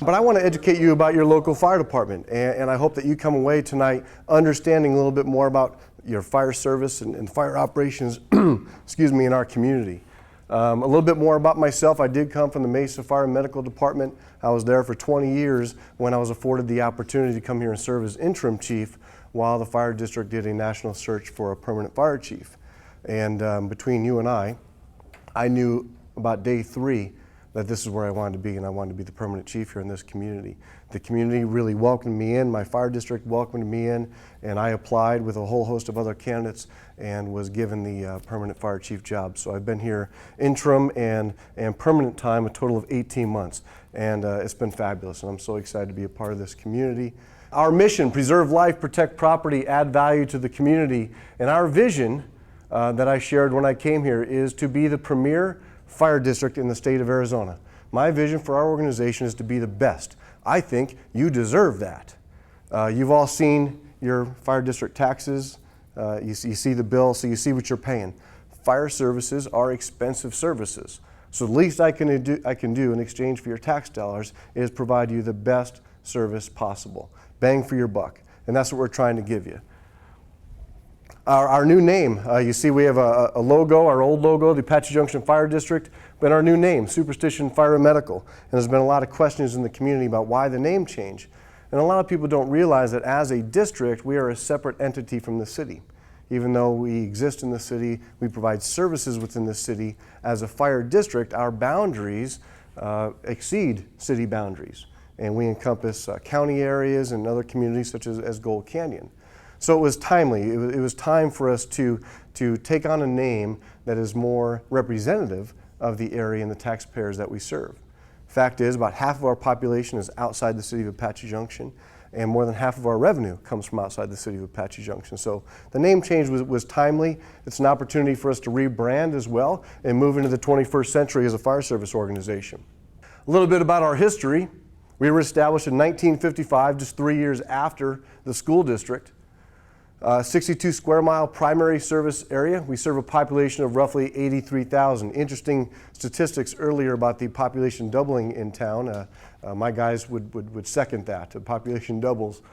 But I want to educate you about your local fire department, and I hope that you come away tonight understanding a little bit more about your fire service and fire operations excuse me, in our community. A little bit more about myself. I did come from the Mesa Fire and Medical Department. I was there for 20 years when I was afforded the opportunity to come here and serve as interim chief while the fire district did a national search for a permanent fire chief. And between you and I knew about day 3 that this is where I wanted to be, and I wanted to be the permanent chief here in this community. The community really welcomed me in, my fire district welcomed me in, and I applied with a whole host of other candidates and was given the permanent fire chief job. So I've been here interim and permanent time, a total of 18 months, and it's been fabulous, and I'm so excited to be a part of this community. Our mission, preserve life, protect property, add value to the community, and our vision that I shared when I came here is to be the premier fire district in the state of Arizona. My vision for our organization is to be the best. I think you deserve that. You've all seen your fire district taxes. You see the bill, so you see what you're paying. Fire services are expensive services. So the least I can do in exchange for your tax dollars is provide you the best service possible. Bang for your buck. And that's what we're trying to give you. Our new name, you see we have a logo, our old logo, the Apache Junction Fire District, but our new name, Superstition Fire and Medical. And there's been a lot of questions in the community about why the name change. And a lot of people don't realize that as a district, we are a separate entity from the city. Even though we exist in the city, we provide services within the city. As a fire district, our boundaries exceed city boundaries. And we encompass county areas and other communities such as Gold Canyon. So it was timely. It was time for us to take on a name that is more representative of the area and the taxpayers that we serve. Fact is, about half of our population is outside the city of Apache Junction, and more than half of our revenue comes from outside the city of Apache Junction. So the name change was timely. It's an opportunity for us to rebrand as well and move into the 21st century as a fire service organization. A little bit about our history. We were established in 1955, just 3 years after the school district. 62 square mile primary service area. We serve a population of roughly 83,000. Interesting statistics earlier about the population doubling in town. My guys would second that. The population doubles.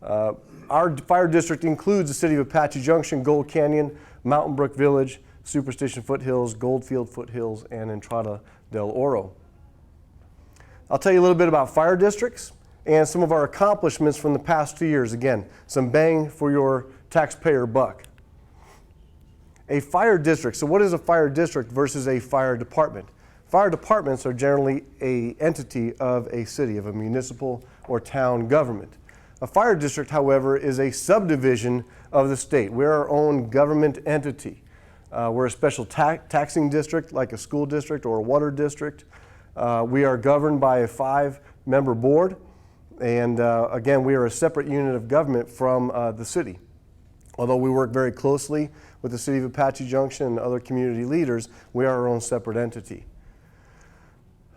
Our fire district includes the city of Apache Junction, Gold Canyon, Mountain Brook Village, Superstition Foothills, Goldfield Foothills, and Entrada del Oro. I'll tell you a little bit about fire districts and some of our accomplishments from the past 2 years. Again, some bang for your taxpayer buck. A fire district, so what is a fire district versus a fire department? Fire departments are generally an entity of a city, of a municipal or town government. A fire district, however, is a subdivision of the state. We're our own government entity. We're a special taxing district like a school district or a water district. We are governed by a 5-member board. And again, we are a separate unit of government from the city. Although we work very closely with the city of Apache Junction and other community leaders, we are our own separate entity.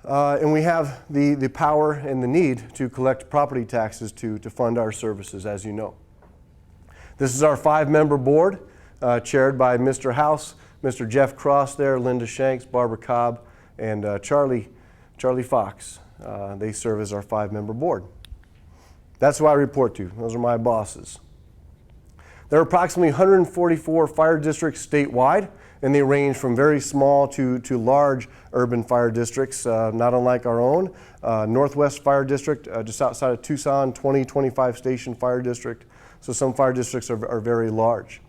And we have the power and the need to collect property taxes to fund our services, as you know. This is our 5-member board, chaired by Mr. House, Mr. Jeff Cross there, Linda Shanks, Barbara Cobb, and Charlie Fox. They serve as our 5-member board. That's who I report to. Those are my bosses. There are approximately 144 fire districts statewide, and they range from very small to large urban fire districts, not unlike our own. Northwest Fire District, just outside of Tucson, 25 station fire district. So some fire districts are very large.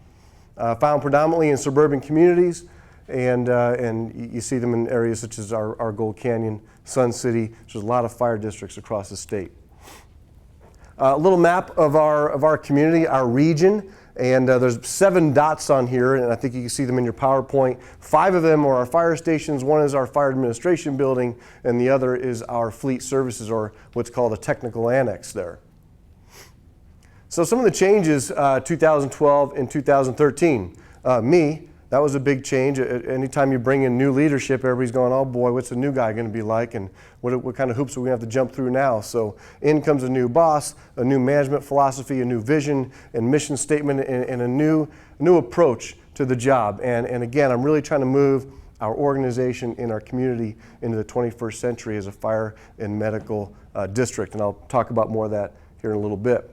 Found predominantly in suburban communities, and you see them in areas such as our Gold Canyon, Sun City. There's a lot of fire districts across the state. A little map of our community, our region, and there's 7 dots on here, and I think you can see them in your PowerPoint. 5 of them are our fire stations. One is our fire administration building, and the other is our fleet services, or what's called a technical annex there. So some of the changes, 2012 and 2013. That was a big change. Anytime you bring in new leadership, everybody's going, oh boy, what's the new guy going to be like, and what kind of hoops are we going to have to jump through now? So in comes a new boss, a new management philosophy, a new vision and mission statement, and a new approach to the job. And again, I'm really trying to move our organization in our community into the 21st century as a fire and medical district. And I'll talk about more of that here in a little bit.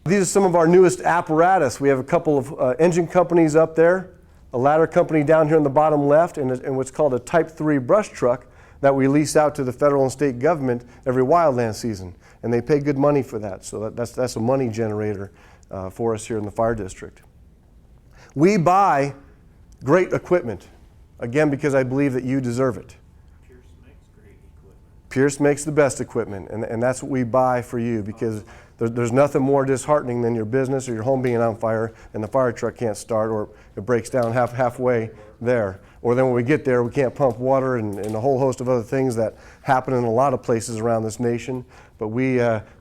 These are some of our newest apparatus. We have a couple of engine companies up there, a ladder company down here on the bottom left, and what's called a Type 3 brush truck that we lease out to the federal and state government every wildland season. And they pay good money for that, so that's a money generator for us here in the fire district. We buy great equipment, again, because I believe that you deserve it. Pierce makes great equipment. Pierce makes the best equipment, and that's what we buy for you, because there's nothing more disheartening than your business or your home being on fire and the fire truck can't start, or it breaks down halfway there. Or then when we get there, we can't pump water and a whole host of other things that happen in a lot of places around this nation. But we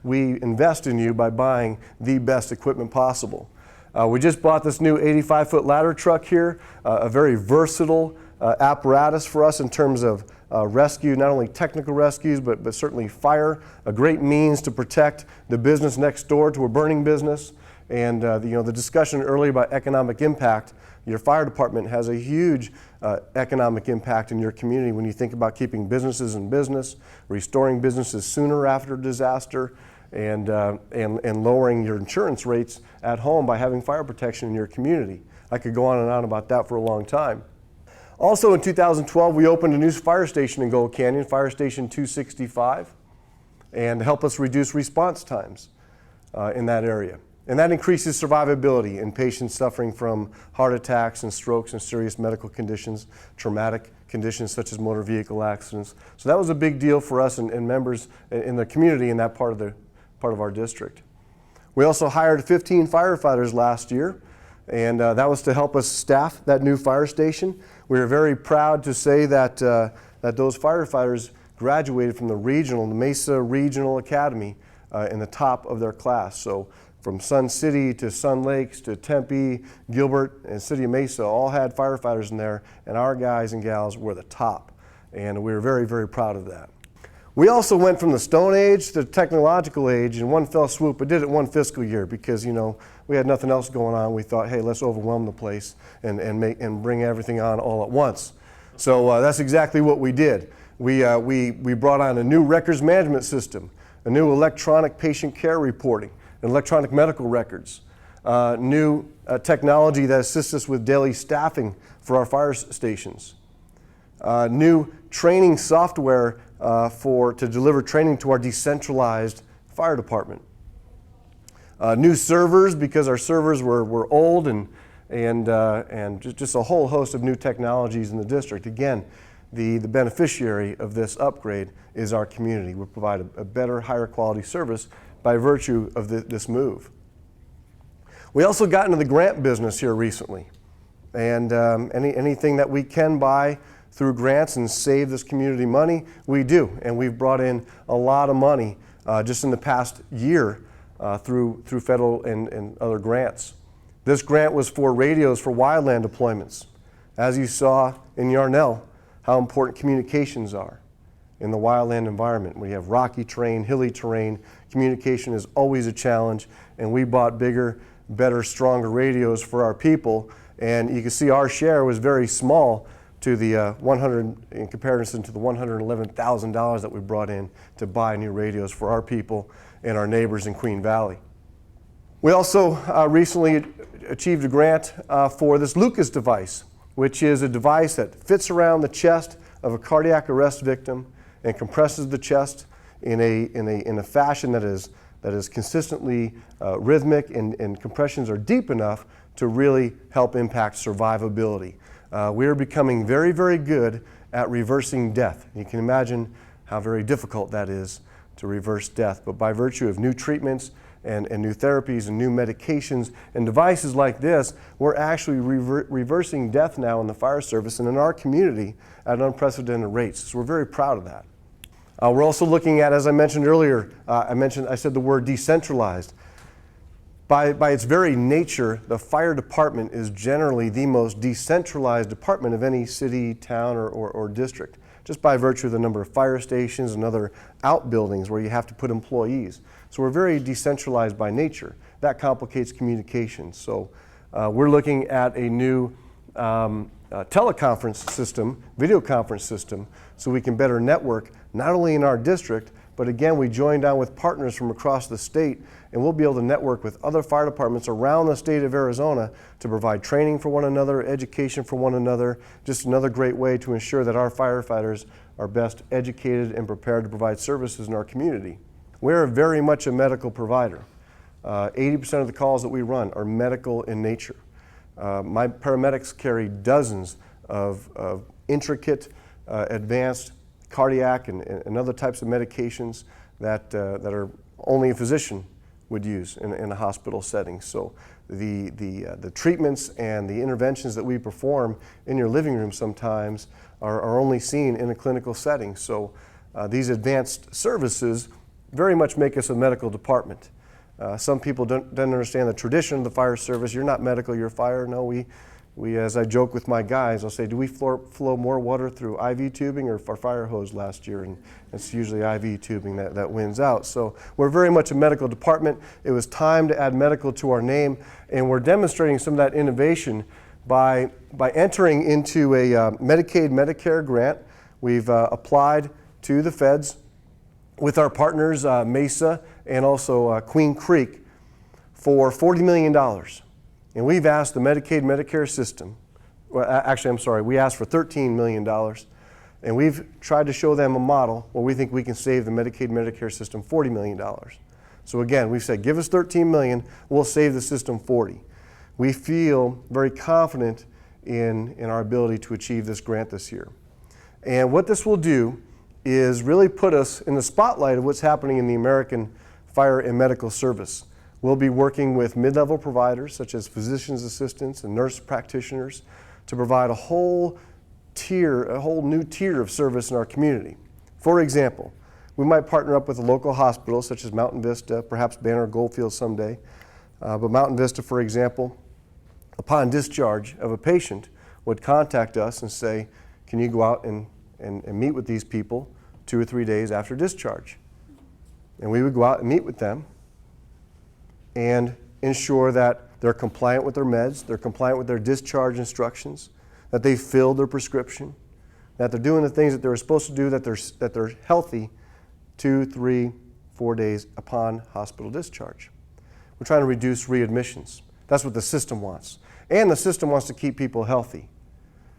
invest in you by buying the best equipment possible. We just bought this new 85-foot ladder truck here, a very versatile apparatus for us in terms of rescue, not only technical rescues, but certainly fire, a great means to protect the business next door to a burning business. And the discussion earlier about economic impact, your fire department has a huge economic impact in your community when you think about keeping businesses in business, restoring businesses sooner after disaster, and lowering your insurance rates at home by having fire protection in your community. I could go on and on about that for a long time. Also in 2012, we opened a new fire station in Gold Canyon, Fire Station 265, and help us reduce response times in that area. And that increases survivability in patients suffering from heart attacks and strokes and serious medical conditions, traumatic conditions such as motor vehicle accidents. So that was a big deal for us and members in the community in that part of our district. We also hired 15 firefighters last year, and that was to help us staff that new fire station. We were very proud to say that those firefighters graduated from the Mesa Regional Academy in the top of their class. So from Sun City to Sun Lakes to Tempe, Gilbert, and City of Mesa all had firefighters in there, and our guys and gals were the top. And we were very, very proud of that. We also went from the Stone Age to the technological age in one fell swoop, but did it one fiscal year because, we had nothing else going on. We thought, hey, let's overwhelm the place and bring everything on all at once. So that's exactly what we did. We brought on a new records management system, a new electronic patient care reporting, electronic medical records, new technology that assists us with daily staffing for our fire stations, new training software to deliver training to our decentralized fire department, new servers because our servers were old, and just a whole host of new technologies in the district. Again, the beneficiary of this upgrade is our community. We provide a better, higher quality service by virtue of this move. We also got into the grant business here recently, and anything that we can buy through grants and save this community money, we do, and we've brought in a lot of money just in the past year through federal and other grants. This grant was for radios for wildland deployments. As you saw in Yarnell, how important communications are in the wildland environment. We have rocky terrain, hilly terrain. Communication is always a challenge, and we bought bigger, better, stronger radios for our people. And you can see our share was very small to the in comparison to the $111,000 that we brought in to buy new radios for our people and our neighbors in Queen Valley. We also recently achieved a grant for this Lucas device, which is a device that fits around the chest of a cardiac arrest victim and compresses the chest in a fashion that is consistently rhythmic, and compressions are deep enough to really help impact survivability. We are becoming very, very good at reversing death. You can imagine how very difficult that is to reverse death, but by virtue of new treatments and new therapies and new medications and devices like this, we're actually reversing death now in the fire service and in our community at unprecedented rates. So we're very proud of that. We're also looking at, as I mentioned earlier, I said the word decentralized. By its very nature, the fire department is generally the most decentralized department of any city, town, or district, just by virtue of the number of fire stations and other outbuildings where you have to put employees. So we're very decentralized by nature. That complicates communication. So we're looking at a new teleconference system, video conference system, so we can better network not only in our district, but again, we join down with partners from across the state, and we'll be able to network with other fire departments around the state of Arizona to provide training for one another, education for one another, just another great way to ensure that our firefighters are best educated and prepared to provide services in our community. We're very much a medical provider. 80% of the calls that we run are medical in nature. My paramedics carry dozens of intricate, advanced cardiac and other types of medications that are only a physician would use in a hospital setting. So the treatments and the interventions that we perform in your living room sometimes are only seen in a clinical setting. So these advanced services very much make us a medical department. Some people don't understand the tradition of the fire service. You're not medical, you're fire. No, we, as I joke with my guys, I'll say, do we flow more water through IV tubing or fire hose last year? And it's usually IV tubing that wins out. So we're very much a medical department. It was time to add medical to our name, and we're demonstrating some of that innovation by entering into a Medicaid, Medicare grant. We've applied to the feds with our partners, Mesa and also Queen Creek, for $40 million. And we've asked the Medicaid, Medicare system, well, actually, I'm sorry, we asked for $13 million. And we've tried to show them a model where we think we can save the Medicaid, Medicare system $40 million. So again, we've said, give us $13 million, we'll save the system $40. We feel very confident in our ability to achieve this grant this year. And what this will do is really put us in the spotlight of what's happening in the American fire and medical service. We'll be working with mid-level providers such as physician's assistants and nurse practitioners to provide a whole new tier of service in our community. For example, we might partner up with a local hospital such as Mountain Vista, perhaps Banner or Goldfield someday. But Mountain Vista, for example, upon discharge of a patient would contact us and say, can you go out and meet with these people 2 or 3 days after discharge? And we would go out and meet with them and ensure that they're compliant with their meds, they're compliant with their discharge instructions, that they filled their prescription, that they're doing the things that they're supposed to do, that they're healthy 2, 3, 4 days upon hospital discharge. We're trying to reduce readmissions. That's what the system wants. And the system wants to keep people healthy.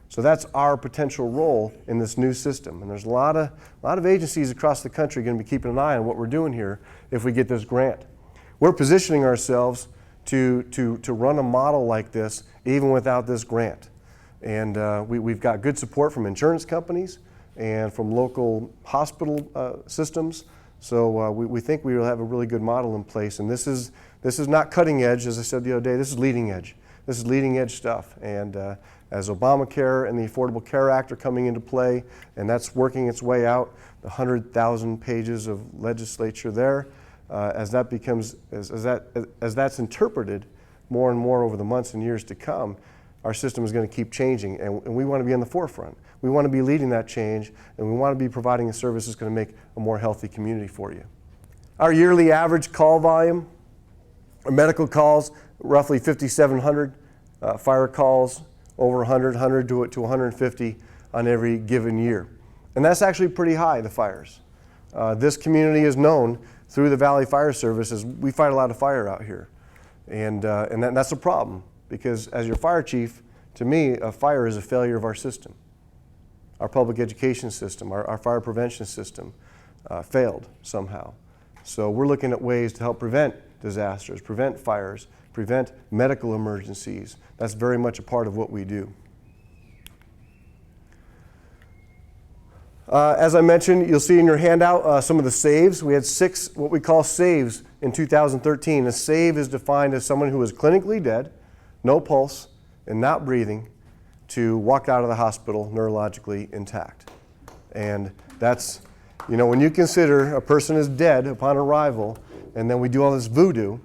So that's our potential role in this new system. And there's a lot of agencies across the country going to be keeping an eye on what we're doing here if we get this grant. We're positioning ourselves to run a model like this even without this grant. And we've got good support from insurance companies and from local hospital systems. So we think we will have a really good model in place. And this is not cutting edge, as I said the other day, this is leading edge. This is leading edge stuff. And as Obamacare and the Affordable Care Act are coming into play, and that's working its way out, the 100,000 pages of legislature there, as that's interpreted more and more over the months and years to come, our system is going to keep changing, and we want to be on the forefront. We want to be leading that change, and we want to be providing a service that's going to make a more healthy community for you. Our yearly average call volume, our medical calls, roughly 5,700, fire calls, over 100 to 150 on every given year. And that's actually pretty high, the fires. This community is known through the Valley Fire Service as we fight a lot of fire out here. And that's a problem, because as your fire chief, to me, a fire is a failure of our system. Our public education system, our fire prevention system failed somehow. So we're looking at ways to help prevent disasters, prevent fires, prevent medical emergencies. That's very much a part of what we do. As I mentioned, you'll see in your handout some of the saves. We had 6 what we call saves in 2013. A save is defined as someone who is clinically dead, no pulse, and not breathing, to walk out of the hospital neurologically intact. And that's, when you consider a person is dead upon arrival, and then we do all this voodoo,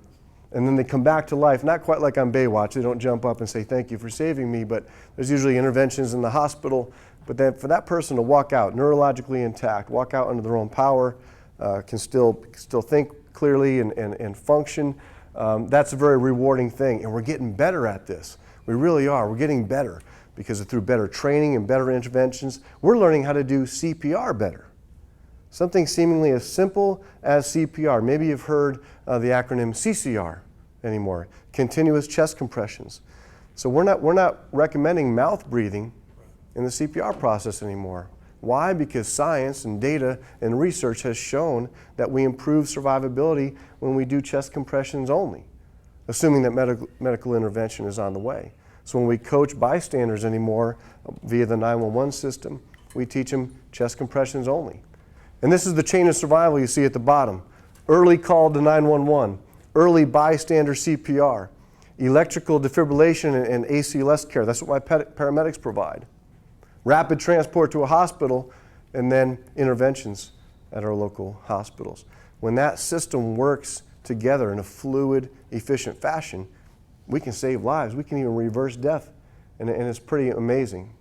and then they come back to life, not quite like on Baywatch. They don't jump up and say, thank you for saving me, but there's usually interventions in the hospital. But then for that person to walk out neurologically intact, walk out under their own power, can still think clearly and function, that's a very rewarding thing. And we're getting better at this. We really are. We're getting better. because through better training and better interventions, we're learning how to do CPR better. Something seemingly as simple as CPR. Maybe you've heard the acronym CCR anymore, continuous chest compressions. So we're not recommending mouth breathing in the CPR process anymore. Why? Because science and data and research has shown that we improve survivability when we do chest compressions only, assuming that medical intervention is on the way. So when we coach bystanders anymore via the 911 system, we teach them chest compressions only. And this is the chain of survival you see at the bottom. Early call to 911, early bystander CPR, electrical defibrillation and ACLS care. That's what my paramedics provide. Rapid transport to a hospital, and then interventions at our local hospitals. When that system works together in a fluid, efficient fashion, we can save lives. We can even reverse death, and it's pretty amazing.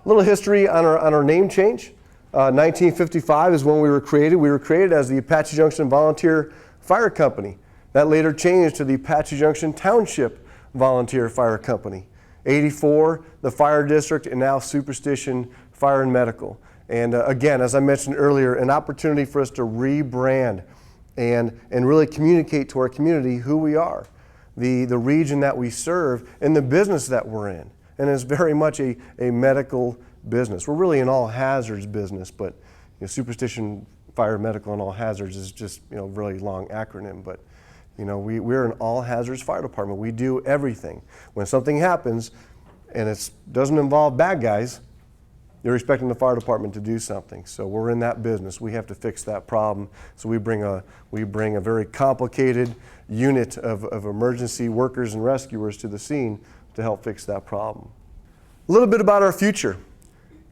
A little history on our name change. 1955 is when we were created. We were created as the Apache Junction Volunteer Fire Company. That later changed to the Apache Junction Township Volunteer Fire Company. 84, the Fire District, and now Superstition Fire and Medical. And again, as I mentioned earlier, an opportunity for us to rebrand and really communicate to our community who we are, the region that we serve, and the business that we're in. And it's very much a medical business. We're really an all hazards business, but Superstition Fire, Medical, and All Hazards is just really long acronym. But we're an all hazards fire department. We do everything. When something happens and it doesn't involve bad guys, you're expecting the fire department to do something. So we're in that business. We have to fix that problem. So we bring a very complicated unit of emergency workers and rescuers to the scene to help fix that problem. A little bit about our future.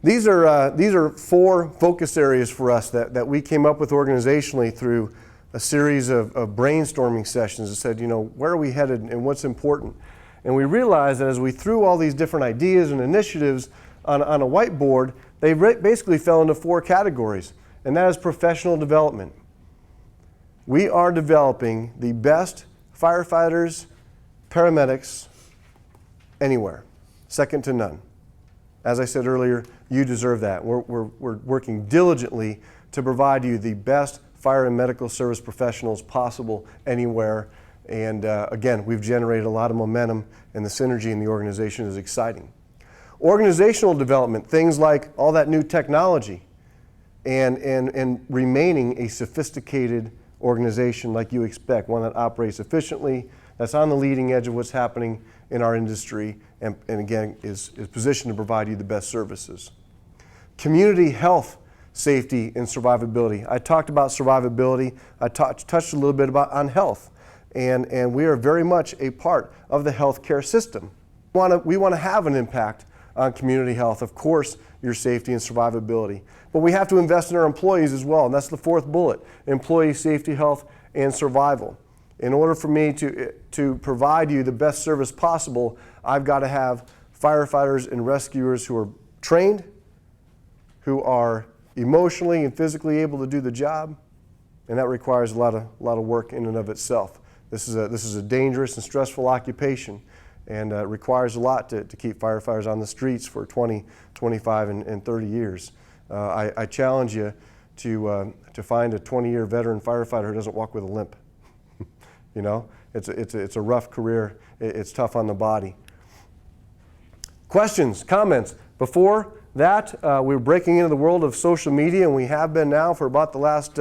These are 4 focus areas for us that we came up with organizationally through a series of brainstorming sessions that said, where are we headed and what's important? And we realized that as we threw all these different ideas and initiatives on a whiteboard, they basically fell into 4 categories, and that is professional development. We are developing the best firefighters, paramedics, anywhere, second to none. As I said earlier, you deserve that. We're working diligently to provide you the best fire and medical service professionals possible anywhere. And again, we've generated a lot of momentum, and the synergy in the organization is exciting. Organizational development, things like all that new technology and remaining a sophisticated organization like you expect, one that operates efficiently, that's on the leading edge of what's happening in our industry, and again, is positioned to provide you the best services. Community health, safety, and survivability. I talked about survivability. I touched a little bit on health, and we are very much a part of the healthcare system. We want to have an impact on community health, of course, your safety and survivability. But we have to invest in our employees as well, and that's the 4th bullet, employee safety, health, and survival. In order for me to provide you the best service possible, I've got to have firefighters and rescuers who are trained, who are emotionally and physically able to do the job, and that requires a lot of work in and of itself. This is a dangerous and stressful occupation, and it requires a lot to keep firefighters on the streets for 20, 25, and 30 years. I challenge you to find a 20-year veteran firefighter who doesn't walk with a limp. It's a rough career. It's tough on the body. Questions, comments? Before that, we're breaking into the world of social media, and we have been now for about the last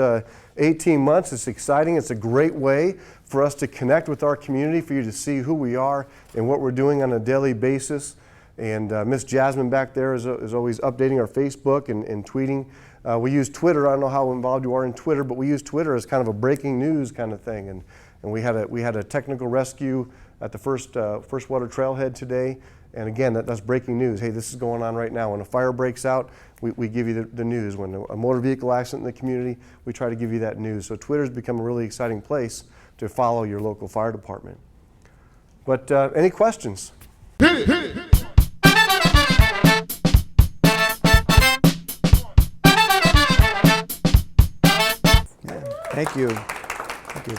18 months. It's exciting. It's a great way for us to connect with our community, for you to see who we are and what we're doing on a daily basis. And Miss Jasmine back there is always updating our Facebook and tweeting. We use Twitter. I don't know how involved you are in Twitter, but we use Twitter as kind of a breaking news kind of thing. And we had a technical rescue at the first water trailhead today. And again, that's breaking news. Hey, this is going on right now. When a fire breaks out, we give you the news. When a motor vehicle accident in the community, we try to give you that news. So Twitter's become a really exciting place to follow your local fire department. But any questions? Thank you. Thank you.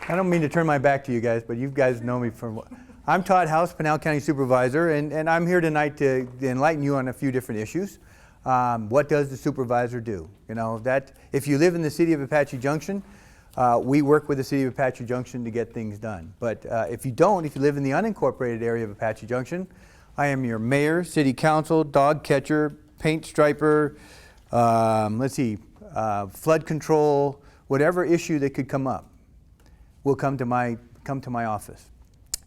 I don't mean to turn my back to you guys, but you guys know me from. I'm Todd House, Pinal County Supervisor, and I'm here tonight to enlighten you on a few different issues. What does the supervisor do? You know, that if you live in the city of Apache Junction, we work with the city of Apache Junction to get things done. But if you don't, if you live in the unincorporated area of Apache Junction, I am your mayor, city council, dog catcher, paint striper, flood control, whatever issue that could come up will come to my office.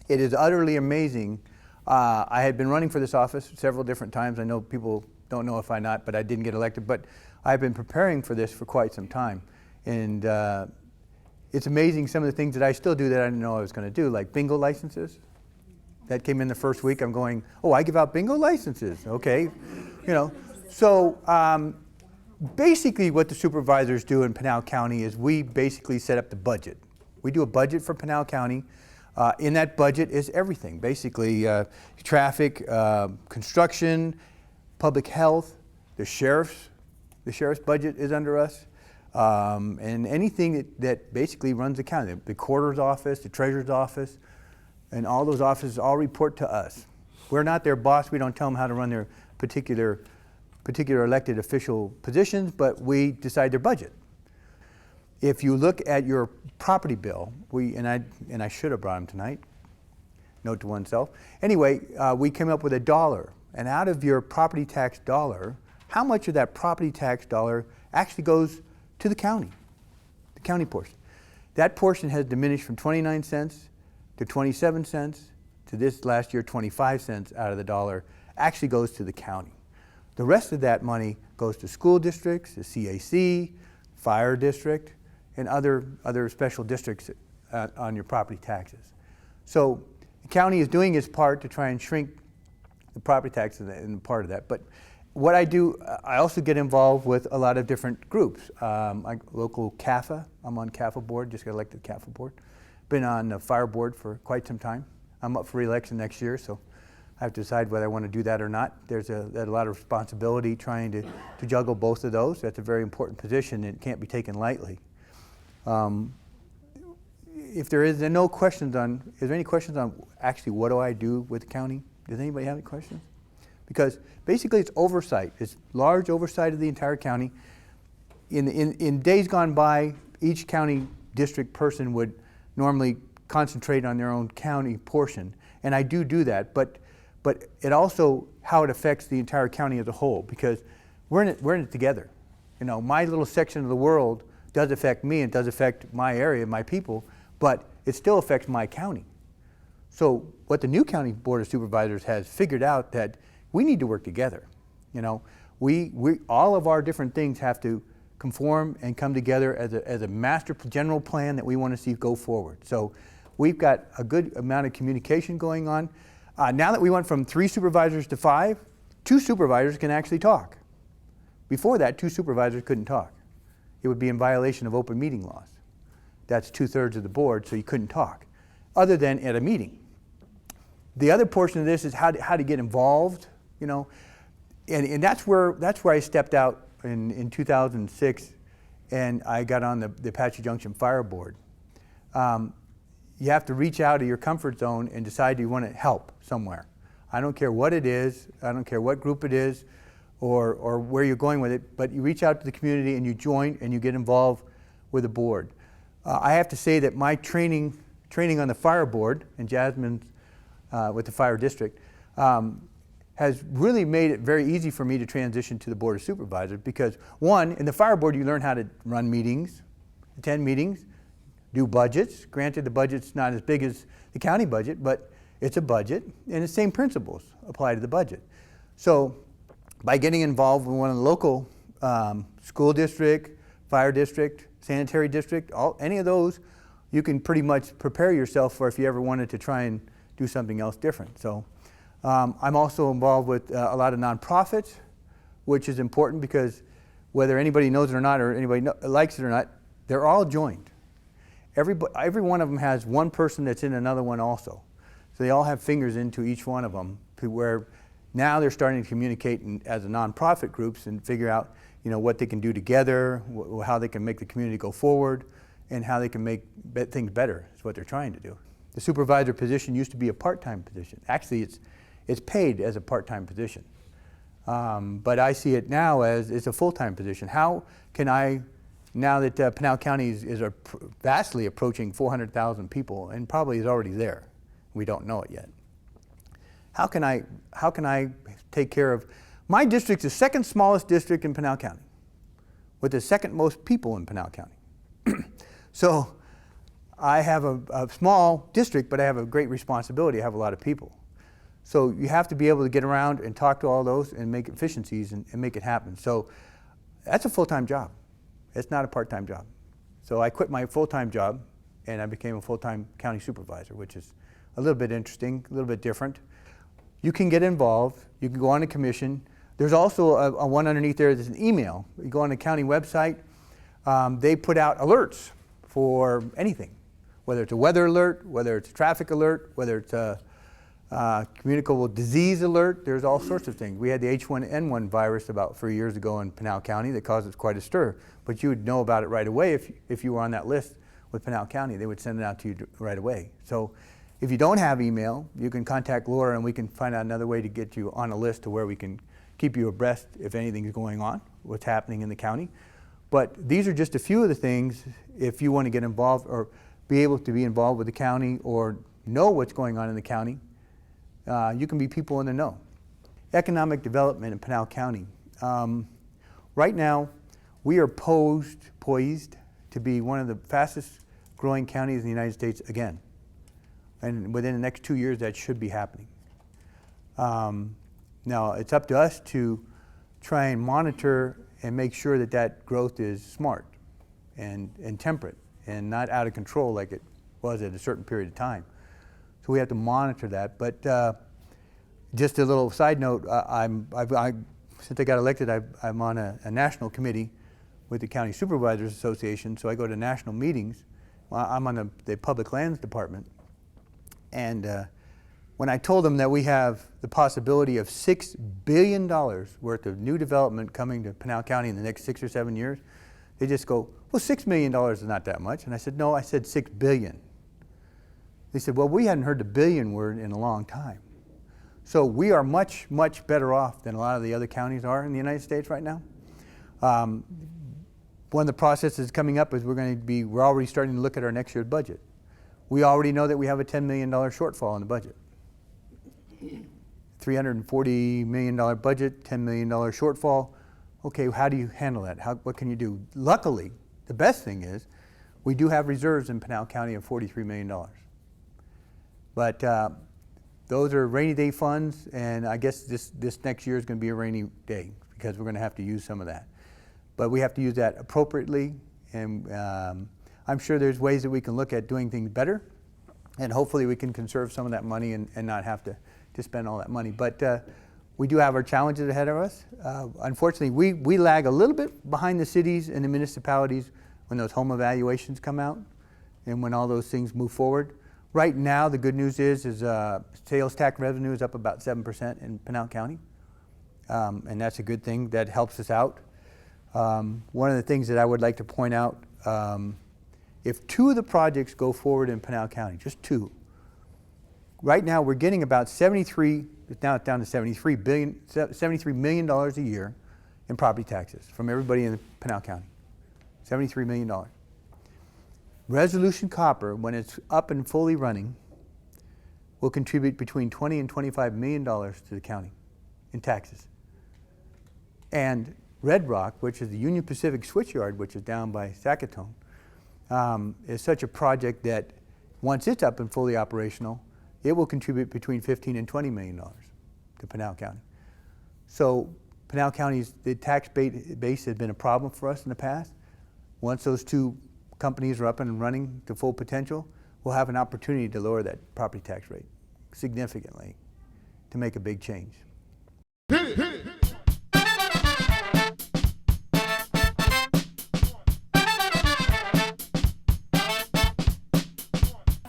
It is utterly amazing. I had been running for this office several different times. I know people don't know if I not, but I didn't get elected. But I've been preparing for this for quite some time. And it's amazing some of the things that I still do that I didn't know I was going to do, like bingo licenses. That came in the first week. I'm going, oh, I give out bingo licenses. Okay. You know, so basically what the supervisors do in Pinal County is we basically set up the budget. We do a budget for Pinal County. In that budget is everything, basically traffic, construction, public health, the sheriff's budget is under us, and anything that basically runs the county, the recorder's office, the treasurer's office, and all those offices all report to us. We're not their boss. We don't tell them how to run their particular elected official positions, but we decide their budget. If you look at your property bill, and I should have brought them tonight, note to oneself. Anyway, we came up with $1, and out of your property tax dollar, how much of that property tax dollar actually goes to the county portion? That portion has diminished from 29 cents to 27 cents to this last year 25 cents out of the dollar actually goes to the county. The rest of that money goes to school districts, the CAC, fire district, and other special districts on your property taxes. So the county is doing its part to try and shrink the property taxes and part of that. But what I do, I also get involved with a lot of different groups. Like local CAFA, I'm on CAFA board, just got elected to CAFA board. Been on the fire board for quite some time. I'm up for re-election next year, so I have to decide whether I want to do that or not. There's a lot of responsibility trying to juggle both of those. That's a very important position and it can't be taken lightly. If there is no questions on, is there any questions on actually what do I do with the county? Does anybody have any questions? Because basically it's oversight. It's large oversight of the entire county. In days gone by, each county district person would normally concentrate on their own county portion. And I do that, but it also how it affects the entire county as a whole, because we're in it together. You know, my little section of the world does affect me, it does affect my area, my people, but it still affects my county. So what the new county board of supervisors has figured out that we need to work together. You know, we all of our different things have to conform and come together as a master general plan that we want to see go forward. So we've got a good amount of communication going on. Now that we went from 3 supervisors to 5, 2 supervisors can actually talk. Before that, 2 supervisors couldn't talk. It would be in violation of open meeting laws. That's 2/3 of the board, so you couldn't talk, other than at a meeting. The other portion of this is how to get involved, you know, and that's where I stepped out in 2006, and I got on the Apache Junction Fire Board. You have to reach out of your comfort zone and decide you want to help somewhere. I don't care what it is, I don't care what group it is, or where you're going with it, but you reach out to the community and you join and you get involved with the board. I have to say that my training on the fire board, and Jasmine's with the fire district, has really made it very easy for me to transition to the board of supervisors, because one, in the fire board you learn how to run meetings, attend meetings, do budgets. Granted, the budget's not as big as the county budget, but it's a budget, and the same principles apply to the budget. So by getting involved with one of the local school district, fire district, sanitary district, any of those, you can pretty much prepare yourself for if you ever wanted to try and do something else different. So I'm also involved with a lot of nonprofits, which is important because whether anybody knows it or not, or anybody likes it or not, they're all joined. Every one of them has one person that's in another one also. So they all have fingers into each one of them, to where now they're starting to communicate as a nonprofit groups and figure out, you know, what they can do together, how they can make the community go forward, and how they can make things better is what they're trying to do. The supervisor position used to be a part-time position. Actually, it's paid as a part-time position. But I see it now as it's a full-time position. How can I, now that Pinal County is vastly approaching 400,000 people and probably is already there, we don't know it yet. How can I take care of, my district's the second smallest district in Pinal County, with the second most people in Pinal County. So I have a small district, but I have a great responsibility. I have a lot of people. So you have to be able to get around and talk to all those and make efficiencies and make it happen. So that's a full-time job. It's not a part-time job. So I quit my full-time job and I became a full-time county supervisor, which is a little bit interesting, a little bit different. You can get involved. You can go on a commission. There's also a one underneath there that's an email. You go on the county website. They put out alerts for anything, whether it's a weather alert, whether it's a traffic alert, whether it's a communicable disease alert. There's all sorts of things. We had the H1N1 virus about 3 years ago in Pinal County that caused us quite a stir, but you would know about it right away if you were on that list with Pinal County. They would send it out to you right away. So if you don't have email, you can contact Laura and we can find out another way to get you on a list to where we can keep you abreast if anything's going on, what's happening in the county. But these are just a few of the things if you want to get involved or be able to be involved with the county or know what's going on in the county. You can be people in the know. Economic development in Pinal County. Right now, we are poised to be one of the fastest growing counties in the United States again. And within the next 2 years, that should be happening. Now, it's up to us to try and monitor and make sure that that growth is smart and temperate and not out of control like it was at a certain period of time. So we have to monitor that. But just a little side note, since I got elected, I'm on a national committee with the County Supervisors Association, so I go to national meetings. Well, I'm on the Public Lands Department. And when I told them that we have the possibility of $6 billion worth of new development coming to Pinal County in the next 6 or 7 years, they just go, well, $6 million is not that much. And I said, no, I said $6 billion. They said, well, we hadn't heard the billion word in a long time. So we are much, much better off than a lot of the other counties are in the United States right now. One of the processes coming up is we're already starting to look at our next year's budget. We already know that we have a $10 million shortfall in the budget. $340 million budget, $10 million shortfall. Okay, how do you handle that? What can you do? Luckily, the best thing is we do have reserves in Pinal County of $43 million. But those are rainy day funds, and I guess this next year is going to be a rainy day because we're going to have to use some of that. But we have to use that appropriately, and I'm sure there's ways that we can look at doing things better, and hopefully we can conserve some of that money and not have to spend all that money. But we do have our challenges ahead of us. Unfortunately, we lag a little bit behind the cities and the municipalities when those home evaluations come out and when all those things move forward. Right now, the good news is sales tax revenue is up about 7% in Pinal County, and that's a good thing. That helps us out. One of the things that I would like to point out, if 2 of the projects go forward in Pinal County, just 2, right now we're getting about $73 million a year in property taxes from everybody in Pinal County. $73 million. Resolution Copper, when it's up and fully running, will contribute between $20 and $25 million to the county in taxes. And Red Rock, which is the Union Pacific Switchyard, which is down by Sackatoon, is such a project that once it's up and fully operational, it will contribute between $15 and $20 million to Pinal County. So Pinal County's the tax base has been a problem for us in the past. Once those 2 companies are up and running to full potential, we'll have an opportunity to lower that property tax rate significantly to make a big change.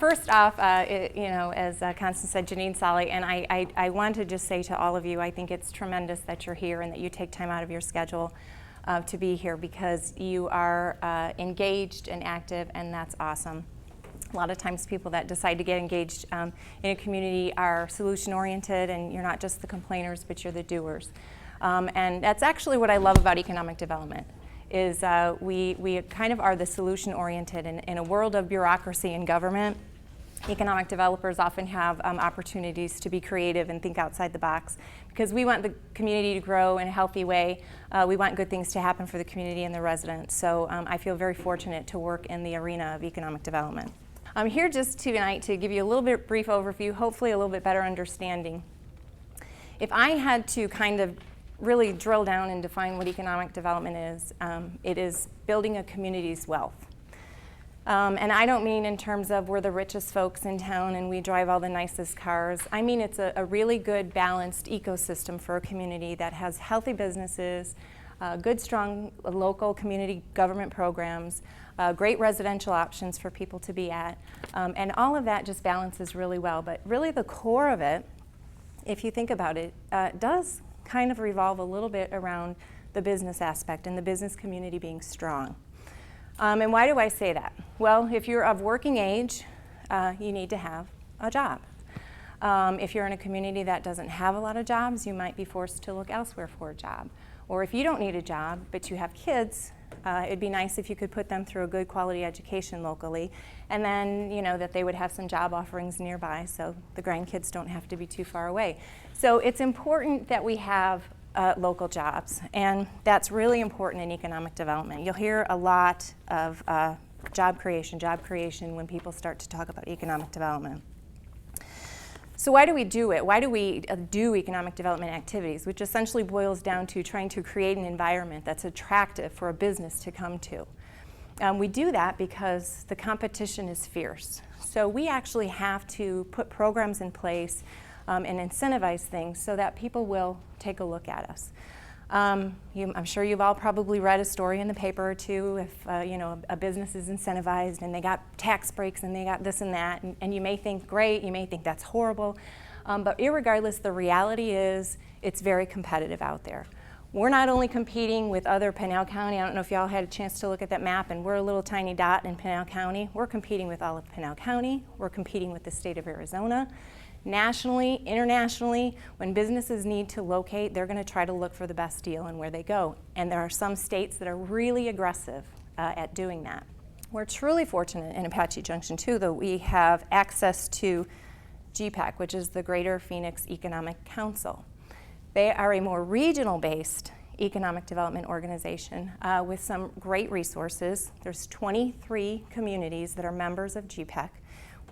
First off, as Constance said, Janine Solly, and I want to just say to all of you, I think it's tremendous that you're here and that you take time out of your schedule to be here because you are engaged and active, and that's awesome. A lot of times people that decide to get engaged in a community are solution-oriented, and you're not just the complainers, but you're the doers. And that's actually what I love about economic development, is we kind of are the solution-oriented. In a world of bureaucracy and government, economic developers often have opportunities to be creative and think outside the box, because we want the community to grow in a healthy way. We want good things to happen for the community and the residents. So I feel very fortunate to work in the arena of economic development. I'm here just tonight to give you a little bit brief overview, hopefully a little bit better understanding. If I had to kind of really drill down and define what economic development is, it is building a community's wealth. And I don't mean in terms of we're the richest folks in town and we drive all the nicest cars. I mean it's a really good balanced ecosystem for a community that has healthy businesses, good strong local community government programs, great residential options for people to be at, and all of that just balances really well. But really the core of it, if you think about it, does kind of revolve a little bit around the business aspect and the business community being strong. And why do I say that? Well, if you're of working age, you need to have a job. If you're in a community that doesn't have a lot of jobs, you might be forced to look elsewhere for a job. Or if you don't need a job, but you have kids, it'd be nice if you could put them through a good quality education locally, and then, you know, that they would have some job offerings nearby so the grandkids don't have to be too far away. So it's important that we have local jobs, and that's really important in economic development. You'll hear a lot of job creation when people start to talk about economic development. So why do we do it? Why do we do economic development activities, which essentially boils down to trying to create an environment that's attractive for a business to come to? We do that because the competition is fierce. So we actually have to put programs in place and incentivize things so that people will take a look at us. I'm sure you've all probably read a story in the paper or two if you know, a business is incentivized and they got tax breaks and they got this and that, and you may think great, you may think that's horrible, but irregardless, the reality is it's very competitive out there. We're not only competing with other Pinal County, I don't know if y'all had a chance to look at that map, and we're a little tiny dot in Pinal County. We're competing with all of Pinal County, we're competing with the state of Arizona. Nationally, internationally, when businesses need to locate, they're going to try to look for the best deal and where they go. And there are some states that are really aggressive at doing that. We're truly fortunate in Apache Junction, too, that we have access to GPEC, which is the Greater Phoenix Economic Council. They are a more regional-based economic development organization with some great resources. There's 23 communities that are members of GPEC.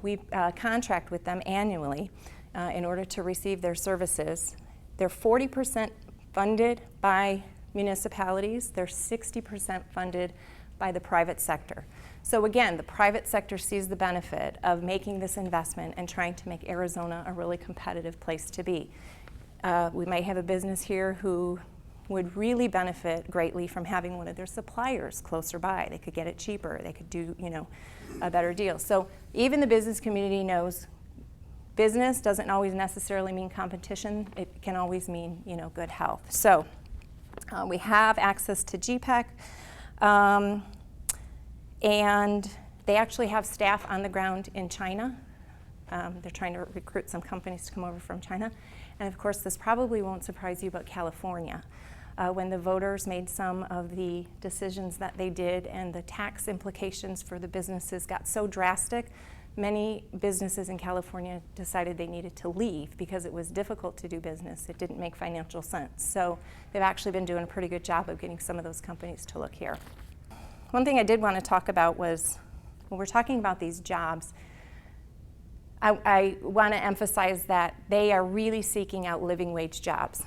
We contract with them annually in order to receive their services. They're 40% funded by municipalities. They're 60% funded by the private sector. So again, the private sector sees the benefit of making this investment and trying to make Arizona a really competitive place to be. We might have a business here who would really benefit greatly from having one of their suppliers closer by. They could get it cheaper. They could do, you know, a better deal. So even the business community knows business doesn't always necessarily mean competition. It can always mean, you know, good health. So we have access to GPEC, and they actually have staff on the ground in China. They're trying to recruit some companies to come over from China. And of course, this probably won't surprise you, but California. When the voters made some of the decisions that they did and the tax implications for the businesses got so drastic, many businesses in California decided they needed to leave because it was difficult to do business. It didn't make financial sense. So they've actually been doing a pretty good job of getting some of those companies to look here. One thing I did want to talk about was, when we're talking about these jobs, I want to emphasize that they are really seeking out living wage jobs.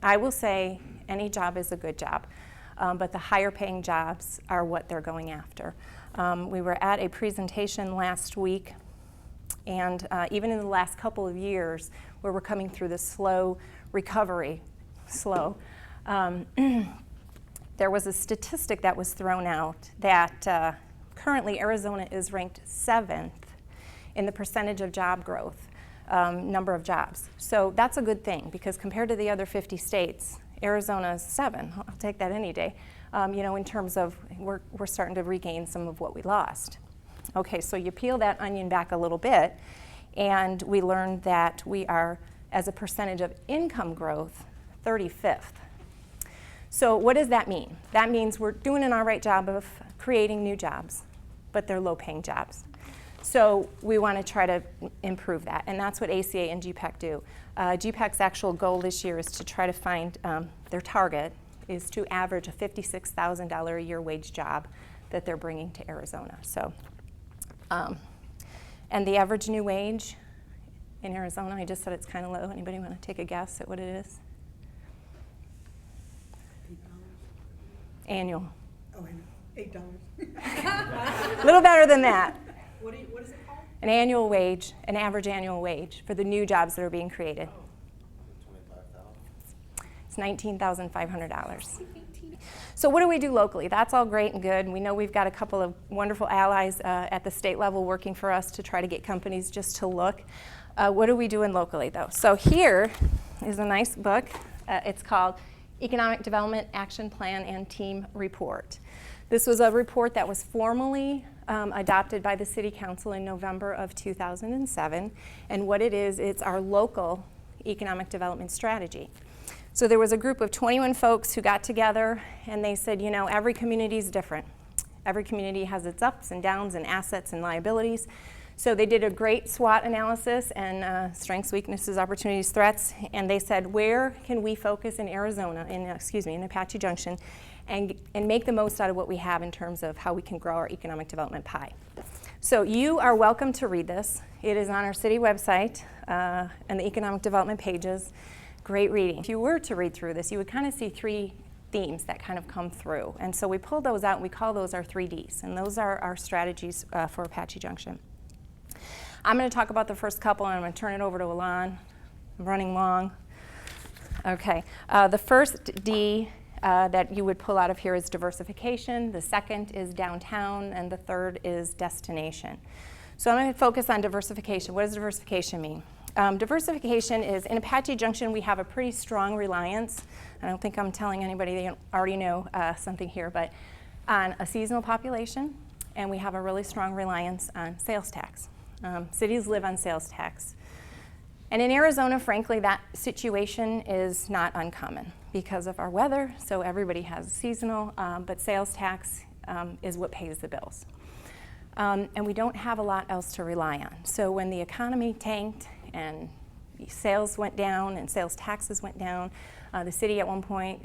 I will say any job is a good job, but the higher paying jobs are what they're going after. We were at a presentation last week, and even in the last couple of years, where we're coming through the slow recovery, there was a statistic that was thrown out that currently Arizona is ranked 7th in the percentage of job growth, number of jobs. So that's a good thing, because compared to the other 50 states, Arizona is 7. I'll take that any day. You know, in terms of we're starting to regain some of what we lost. Okay, so you peel that onion back a little bit, and we learned that we are, as a percentage of income growth, 35th. So what does that mean? That means we're doing an all right job of creating new jobs, but they're low-paying jobs. So we want to try to improve that, and that's what ACA and GPEC do. GPEC's actual goal this year is to try to find, their target is to average a $56,000 a year wage job that they're bringing to Arizona. So, and the average new wage in Arizona, I just said it's kind of low. Anybody want to take a guess at what it is? Annual. Oh, I know. $8. A little better than that. What is it called? An annual wage, an average annual wage for the new jobs that are being created. It's $19,500. So what do we do locally? That's all great and good. We know we've got a couple of wonderful allies at the state level working for us to try to get companies just to look. What are we doing locally, though? So here is a nice book. It's called Economic Development Action Plan and Team Report. This was a report that was formally adopted by the City Council in November of 2007. And what it is, it's our local economic development strategy. So there was a group of 21 folks who got together and they said, you know, every community is different. Every community has its ups and downs and assets and liabilities. So they did a great SWOT analysis and strengths, weaknesses, opportunities, threats, and they said, where can we focus in Arizona, in Apache Junction, and make the most out of what we have in terms of how we can grow our economic development pie. So you are welcome to read this. It is on our city website and the economic development pages. Great reading. If you were to read through this, you would kind of see three themes that kind of come through. And so we pulled those out and we call those our 3Ds. And those are our strategies for Apache Junction. I'm going to talk about the first couple and I'm going to turn it over to Alon. I'm running long. Okay. The first D that you would pull out of here is diversification. The second is downtown. And the third is destination. So I'm going to focus on diversification. What does diversification mean? Diversification is, in Apache Junction, we have a pretty strong reliance. I don't think I'm telling anybody they already know something here, but on a seasonal population, and we have a really strong reliance on sales tax. Cities live on sales tax. And in Arizona, frankly, that situation is not uncommon because of our weather, so everybody has seasonal, but sales tax is what pays the bills. And we don't have a lot else to rely on. So when the economy tanked and sales went down and sales taxes went down, the city at one point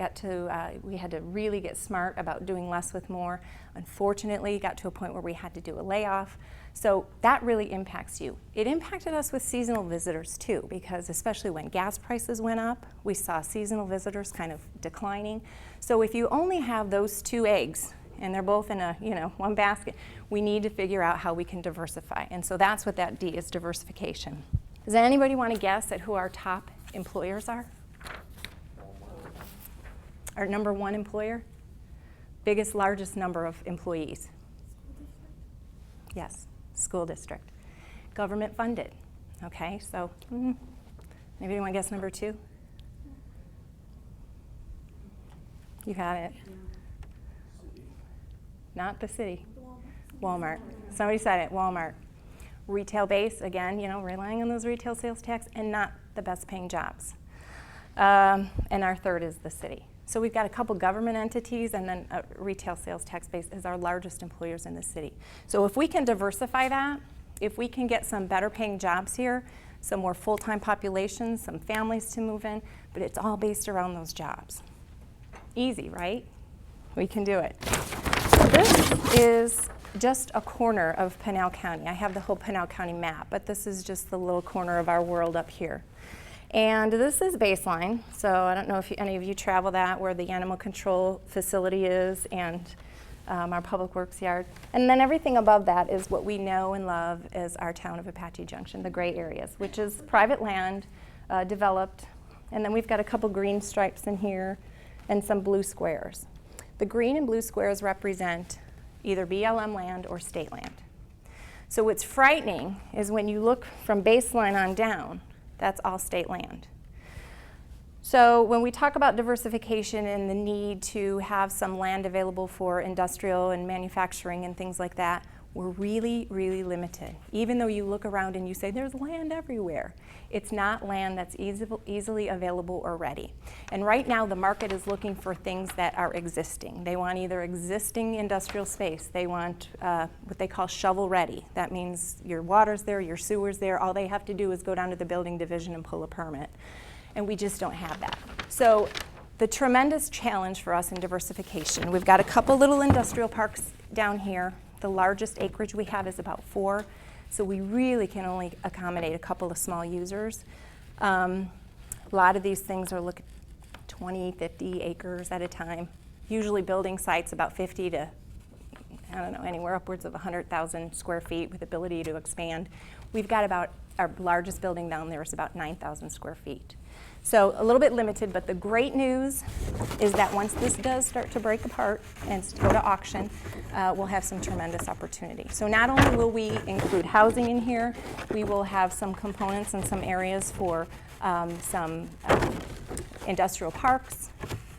we had to really get smart about doing less with more. Unfortunately, got to a point where we had to do a layoff. So that really impacts you. It impacted us with seasonal visitors too, because especially when gas prices went up, we saw seasonal visitors kind of declining. So if you only have those two eggs, and they're both in one basket, we need to figure out how we can diversify. And so that's what that D is, diversification. Does anybody want to guess at who our top employers are? Our number one employer? Biggest, largest number of employees? Yes, school district. Government funded. Okay, so anybody want to guess number two? You got it. Not the city. Walmart. Somebody said it, Walmart. Retail base, again, relying on those retail sales tax and not the best paying jobs. And our third is the city. So we've got a couple government entities and then a retail sales tax base is our largest employers in the city. So if we can diversify that, if we can get some better paying jobs here, some more full-time populations, some families to move in, but it's all based around those jobs. Easy, right? We can do it. This is just a corner of Pinal County. I have the whole Pinal County map, but this is just the little corner of our world up here. And this is baseline, so I don't know if any of you travel that, where the animal control facility is and our public works yard. And then everything above that is what we know and love as our town of Apache Junction, the gray areas, which is private land, developed. And then we've got a couple green stripes in here and some blue squares. The green and blue squares represent either BLM land or state land. So what's frightening is when you look from baseline on down, that's all state land. So when we talk about diversification and the need to have some land available for industrial and manufacturing and things like that, we're really, really limited. Even though you look around and you say there's land everywhere, it's not land that's easily available or ready. And right now the market is looking for things that are existing. They want either existing industrial space, they want what they call shovel ready. That means your water's there, your sewer's there, all they have to do is go down to the building division and pull a permit. And we just don't have that. So the tremendous challenge for us in diversification, we've got a couple little industrial parks down here. The largest acreage we have is about 4, so we really can only accommodate a couple of small users. A lot of these things are 20, 50 acres at a time. Usually building sites about 50 to, I don't know, anywhere upwards of 100,000 square feet with ability to expand. We've got about, our largest building down there is about 9,000 square feet. So a little bit limited, but the great news is that once this does start to break apart and go to auction, we'll have some tremendous opportunity. So not only will we include housing in here, we will have some components in some areas for some industrial parks,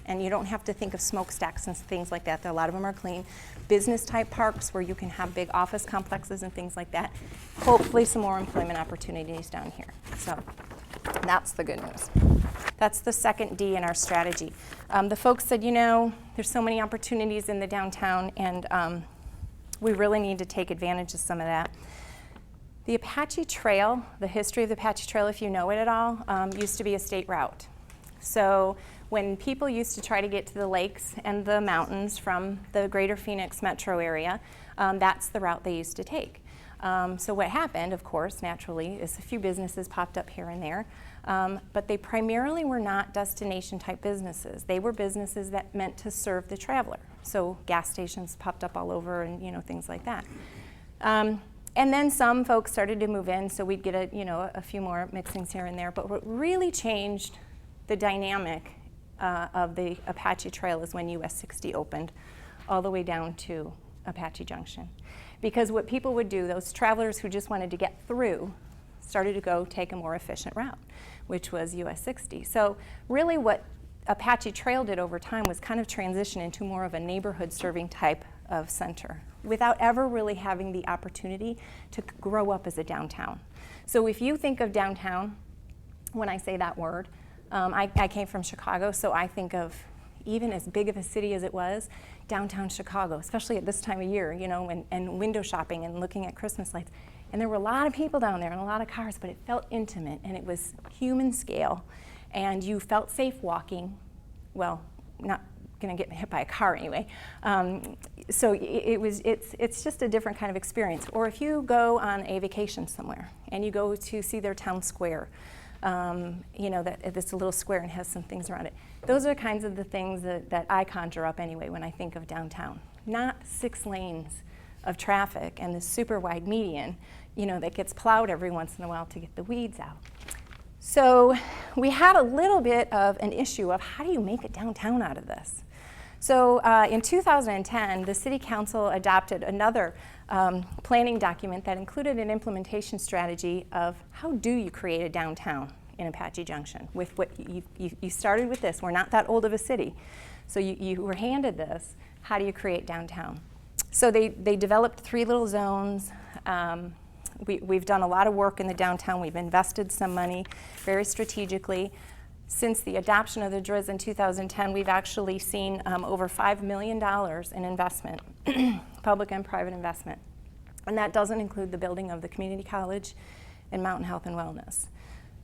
and you don't have to think of smokestacks and things like that. A lot of them are clean. Business type parks where you can have big office complexes and things like that. Hopefully some more employment opportunities down here. So that's the good news. That's the second D in our strategy. The folks said, you know, there's so many opportunities in the downtown, and we really need to take advantage of some of that. The Apache Trail, the history of the Apache Trail, if you know it at all, used to be a state route. So when people used to try to get to the lakes and the mountains from the greater Phoenix metro area, that's the route they used to take. So what happened, of course, naturally, is a few businesses popped up here and there, but they primarily were not destination type businesses. They were businesses that meant to serve the traveler. So gas stations popped up all over and, you know, things like that. And then some folks started to move in, so we'd get a few more mixings here and there. But what really changed the dynamic of the Apache Trail is when US 60 opened all the way down to Apache Junction. Because what people would do, those travelers who just wanted to get through, started to go take a more efficient route, which was US 60. So really what Apache Trail did over time was kind of transition into more of a neighborhood serving type of center without ever really having the opportunity to grow up as a downtown. So if you think of downtown, when I say that word, I came from Chicago, so I think of, even as big of a city as it was, downtown Chicago, especially at this time of year, you know, and window shopping and looking at Christmas lights. And there were a lot of people down there and a lot of cars, but it felt intimate and it was human scale. And you felt safe walking, well, not gonna get hit by a car anyway. So it's just a different kind of experience. Or if you go on a vacation somewhere and you go to see their town square, you know, that it's a little square and has some things around it. Those are kinds of the things that I conjure up anyway when I think of downtown. Not 6 lanes of traffic and the super wide median, you know, that gets plowed every once in a while to get the weeds out. So we had a little bit of an issue of how do you make a downtown out of this? So in 2010, the City Council adopted another planning document that included an implementation strategy of how do you create a downtown in Apache Junction. With what you started with this, we're not that old of a city, so you were handed this, how do you create downtown? So they developed 3 little zones. We've done a lot of work in the downtown. We've invested some money very strategically. Since the adoption of the DRIS in 2010, we've actually seen over $5 million in investment, public and private investment. And that doesn't include the building of the community college and Mountain Health and Wellness.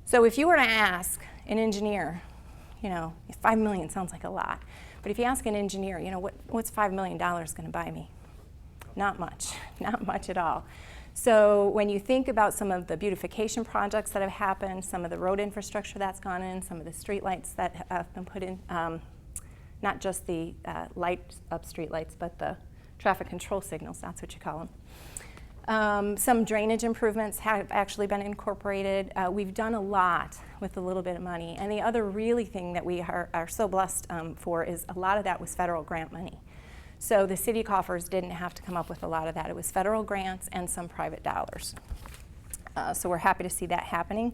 So if you were to ask an engineer, you know, $5 million sounds like a lot, but if you ask an engineer, you know, what's $5 million going to buy me? Not much, not much at all. So when you think about some of the beautification projects that have happened, some of the road infrastructure that's gone in, some of the street lights that have been put in, not just the light up street lights, but the traffic control signals, that's what you call them. Some drainage improvements have actually been incorporated. We've done a lot with a little bit of money. And the other really thing that we are so blessed for is a lot of that was federal grant money. So the city coffers didn't have to come up with a lot of that. It was federal grants and some private dollars. So we're happy to see that happening.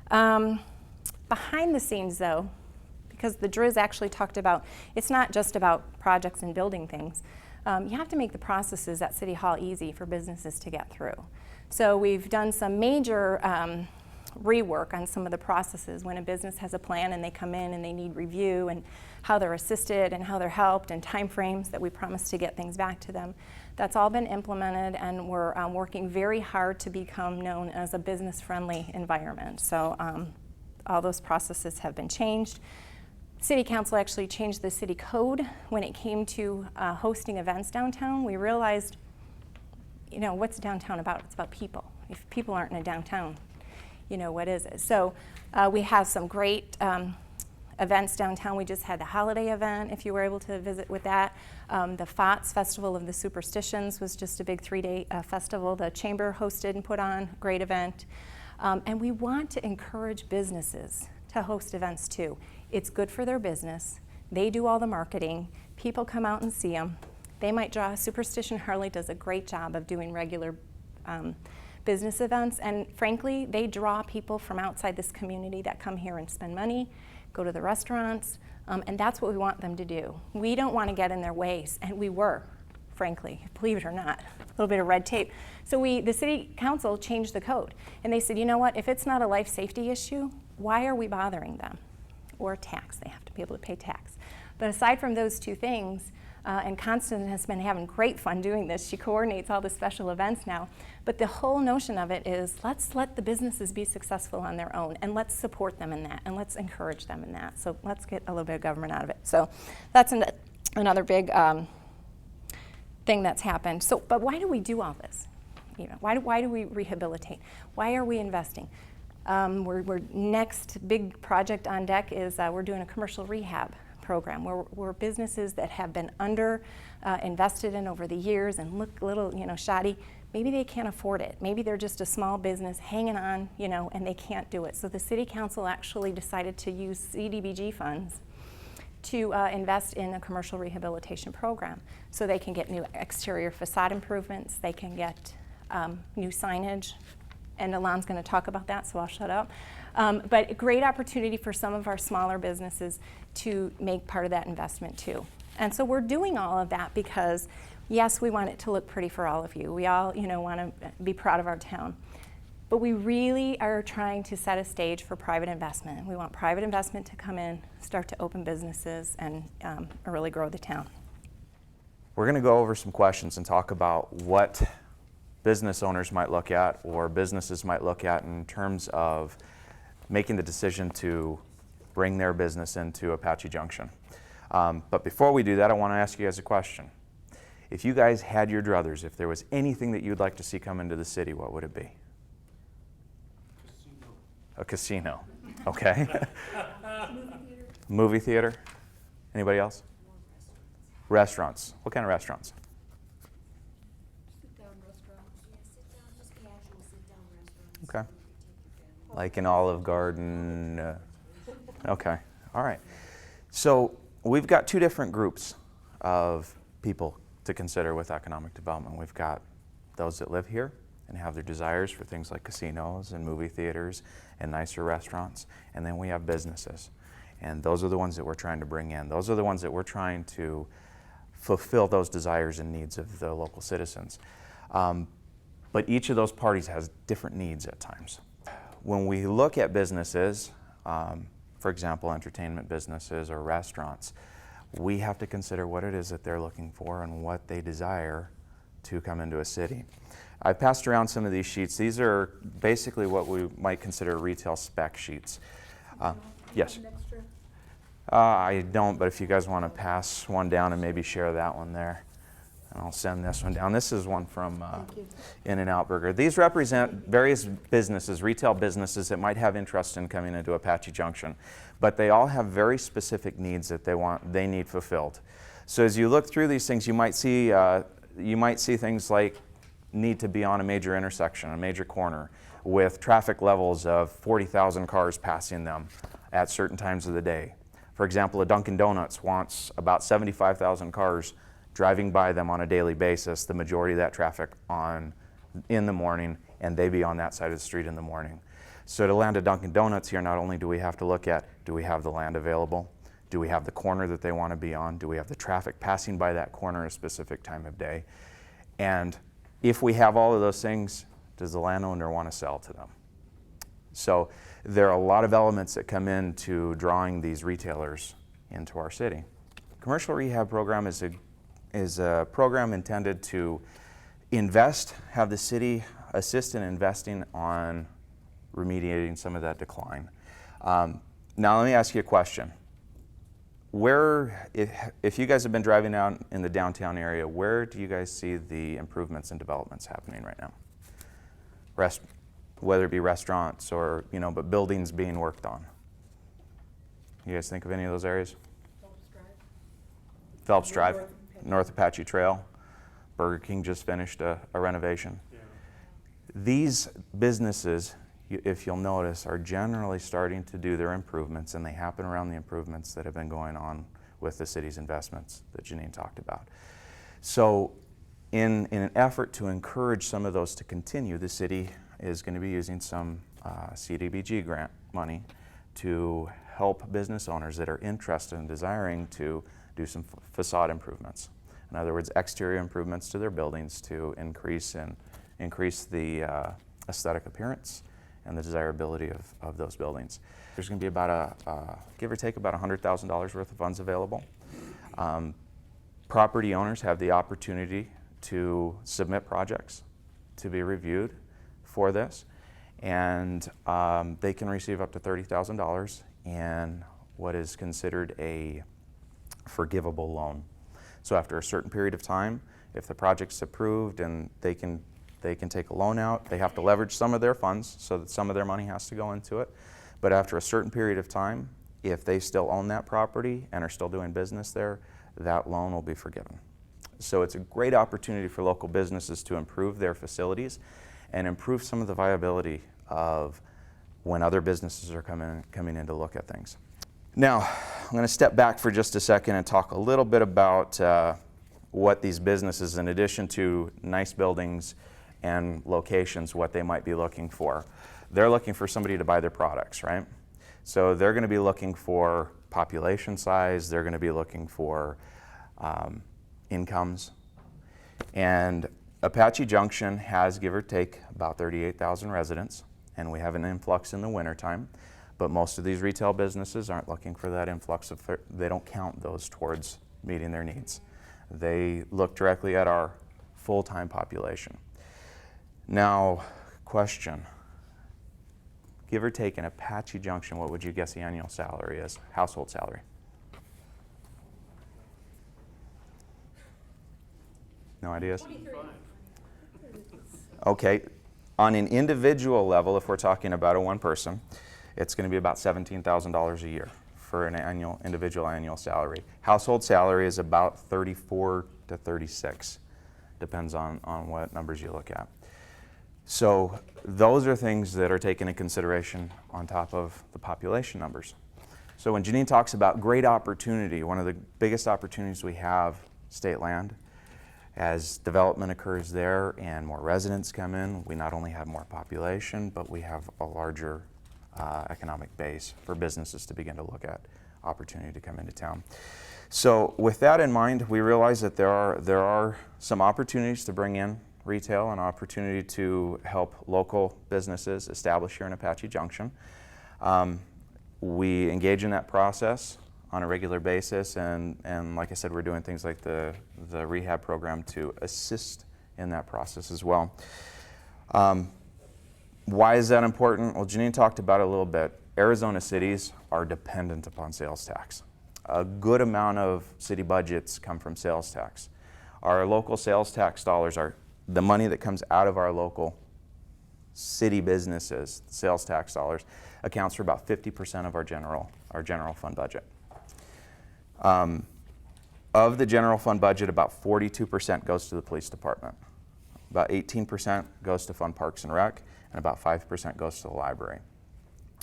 Behind the scenes though, because the DRIS actually talked about, it's not just about projects and building things. you have to make the processes at City Hall easy for businesses to get through. So we've done some major rework on some of the processes when a business has a plan and they come in and they need review and how they're assisted and how they're helped and timeframes that we promise to get things back to them. That's all been implemented, and we're working very hard to become known as a business-friendly environment. So all those processes have been changed. City Council actually changed the city code when it came to hosting events downtown. We realized, you know, what's downtown about? It's about people. If people aren't in a downtown, you know, what is it? So we have some great events downtown. We just had the holiday event, if you were able to visit with that. The FOTS, Festival of the Superstitions, was just a big 3-day festival. The Chamber hosted and put on, great event. And we want to encourage businesses to host events too. It's good for their business. They do all the marketing. People come out and see them. They might draw. Superstition Harley does a great job of doing regular business events, and frankly, they draw people from outside this community that come here and spend money, go to the restaurants, and that's what we want them to do. We don't want to get in their ways, and we were, frankly, believe it or not, a little bit of red tape. So the city council changed the code, and they said, you know what, if it's not a life safety issue, why are we bothering them? Or tax, they have to be able to pay tax. But aside from those two things, and Constance has been having great fun doing this. She coordinates all the special events now. But the whole notion of it is, let's let the businesses be successful on their own, and let's support them in that, and let's encourage them in that. So let's get a little bit of government out of it. So that's another big thing that's happened. So, but why do we do all this? You know, why do we rehabilitate? Why are we investing? We're next big project on deck is we're doing a commercial rehab program where businesses that have been under invested in over the years and look a little, you know, shoddy, maybe they can't afford it. Maybe they're just a small business hanging on, you know, and they can't do it. So the city council actually decided to use CDBG funds to invest in a commercial rehabilitation program, so they can get new exterior facade improvements, they can get new signage, and Alon's going to talk about that, so I'll shut up. But a great opportunity for some of our smaller businesses to make part of that investment too. And so we're doing all of that because, yes, we want it to look pretty for all of you. We all, you know, want to be proud of our town. But we really are trying to set a stage for private investment. We want private investment to come in, start to open businesses, and really grow the town. We're going to go over some questions and talk about what business owners might look at or businesses might look at in terms of making the decision to bring their business into Apache Junction. But before we do that, I want to ask you guys a question. If you guys had your druthers, if there was anything that you'd like to see come into the city, what would it be? A casino. Okay. Movie theater. Anybody else? Restaurants. What kind of restaurants? Sit-down restaurants. Yeah, sit-down, just casual sit-down restaurants. Okay. Take your family. Like an Olive Garden. Okay. All right. So we've got two different groups of people to consider with economic development. We've got those that live here and have their desires for things like casinos and movie theaters and nicer restaurants. And then we have businesses. And those are the ones that we're trying to bring in. Those are the ones that we're trying to fulfill those desires and needs of the local citizens. But each of those parties has different needs at times. When we look at businesses, for example, entertainment businesses or restaurants, we have to consider what it is that they're looking for and what they desire to come into a city. I passed around some of these sheets. These are basically what we might consider retail spec sheets. Yes? An extra? I don't, but if you guys want to pass one down and maybe share that one there, and I'll send this one down. This is one from In-N-Out Burger. These represent various businesses, retail businesses that might have interest in coming into Apache Junction, but they all have very specific needs that they need fulfilled. So as you look through these things, you might see things like need to be on a major intersection, a major corner, with traffic levels of 40,000 cars passing them at certain times of the day. For example, a Dunkin' Donuts wants about 75,000 cars driving by them on a daily basis, the majority of that traffic in the morning, and they be on that side of the street in the morning. So to land a Dunkin' Donuts here, not only do we have to look at, do we have the land available? Do we have the corner that they want to be on? Do we have the traffic passing by that corner at a specific time of day? And if we have all of those things, does the landowner want to sell to them? So there are a lot of elements that come into drawing these retailers into our city. Commercial rehab program is a program intended to have the city assist in investing on remediating some of that decline. Now let me ask you a question. If you guys have been driving out in the downtown area, where do you guys see the improvements and developments happening right now? Whether it be restaurants or, but buildings being worked on. You guys think of any of those areas? Phelps Drive, North Apache Trail. Burger King just finished a renovation. Yeah. These businesses, if you'll notice, are generally starting to do their improvements, and they happen around the improvements that have been going on with the city's investments that Janine talked about. So in an effort to encourage some of those to continue, the city is going to be using some CDBG grant money to help business owners that are interested and desiring to do some facade improvements. In other words, exterior improvements to their buildings to increase the aesthetic appearance and the desirability of those buildings. There's going to be about give or take about $100,000 worth of funds available. Property owners have the opportunity to submit projects to be reviewed for this, and they can receive up to $30,000 in what is considered a forgivable loan. So after a certain period of time, if the project's approved and they can take a loan out, they have to leverage some of their funds so that some of their money has to go into it. But after a certain period of time, if they still own that property and are still doing business there, that loan will be forgiven. So it's a great opportunity for local businesses to improve their facilities and improve some of the viability of when other businesses are coming in to look at things. Now, I'm going to step back for just a second and talk a little bit about what these businesses, in addition to nice buildings and locations, what they might be looking for. They're looking for somebody to buy their products, right? So they're going to be looking for population size, they're going to be looking for incomes. And Apache Junction has, give or take, about 38,000 residents, and we have an influx in the wintertime. But most of these retail businesses aren't looking for that influx they don't count those towards meeting their needs. They look directly at our full-time population. Now, question. Give or take in Apache Junction, what would you guess the annual salary is, household salary? No ideas? 23. Okay, on an individual level, if we're talking about a one person, it's going to be about $17,000 a year for an individual annual salary. Household salary is about 34 to 36, depends on what numbers you look at. So those are things that are taken into consideration on top of the population numbers. So when Janine talks about great opportunity, one of the biggest opportunities we have, state land, as development occurs there and more residents come in, we not only have more population, but we have a larger economic base for businesses to begin to look at opportunity to come into town. So with that in mind, we realize that there are some opportunities to bring in retail and opportunity to help local businesses establish here in Apache Junction. We engage in that process on a regular basis, and like I said, we're doing things like the rehab program to assist in that process as well. Why is that important? Well, Janine talked about it a little bit. Arizona cities are dependent upon sales tax. A good amount of city budgets come from sales tax. Our local sales tax dollars are the money that comes out of our local city businesses. Sales tax dollars accounts for about 50% of our general fund budget. Of the general fund budget, about 42% goes to the police department. About 18% goes to fund Parks and Rec, and about 5% goes to the library.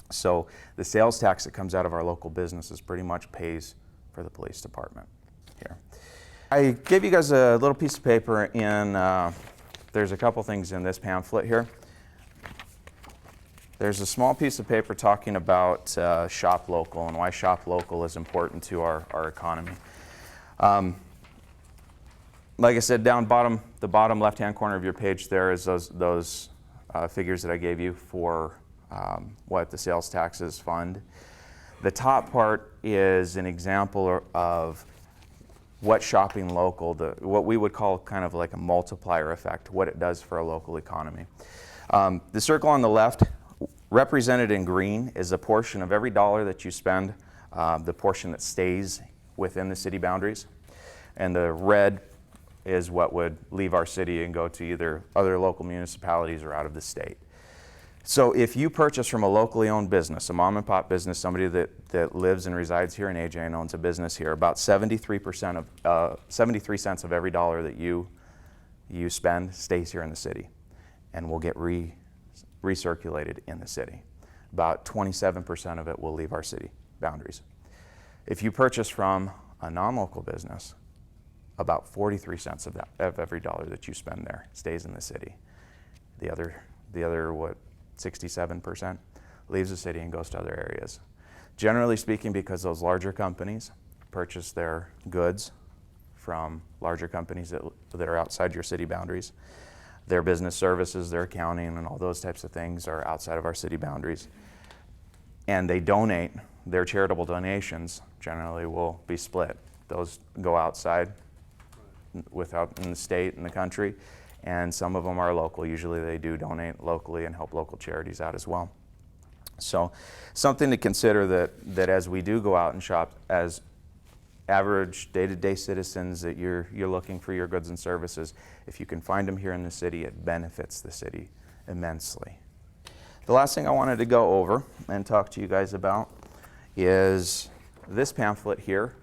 So the sales tax that comes out of our local businesses pretty much pays for the police department here. I gave you guys a little piece of paper there's a couple things in this pamphlet here. there's a small piece of paper talking about shop local and why shop local is important to our economy. Like I said, down bottom, the bottom left-hand corner of your page there is those figures that I gave you for what the sales taxes fund. The top part is an example of what shopping local, what we would call kind of like a multiplier effect, what it does for a local economy. The circle on the left, represented in green, is a portion of every dollar that you spend, the portion that stays within the city boundaries. And the red is what would leave our city and go to either other local municipalities or out of the state. So if you purchase from a locally owned business, a mom and pop business, somebody that lives and resides here in AJ and owns a business here, about 73 cents of every dollar that you spend stays here in the city and will get recirculated in the city. About 27% of it will leave our city boundaries. If you purchase from a non-local business, about 43 cents of every dollar that you spend there stays in the city. The other what, 67% leaves the city and goes to other areas. Generally speaking, because those larger companies purchase their goods from larger companies that are outside your city boundaries, their business services, their accounting, and all those types of things are outside of our city boundaries. And they donate, their charitable donations generally will be split. Those go outside in the state and the country, and some of them are local. Usually they do donate locally and help local charities out as well. So something to consider that as we do go out and shop as average day-to-day citizens, that you're looking for your goods and services, if you can find them here in the city, it benefits the city immensely. The last thing I wanted to go over and talk to you guys about is this pamphlet here.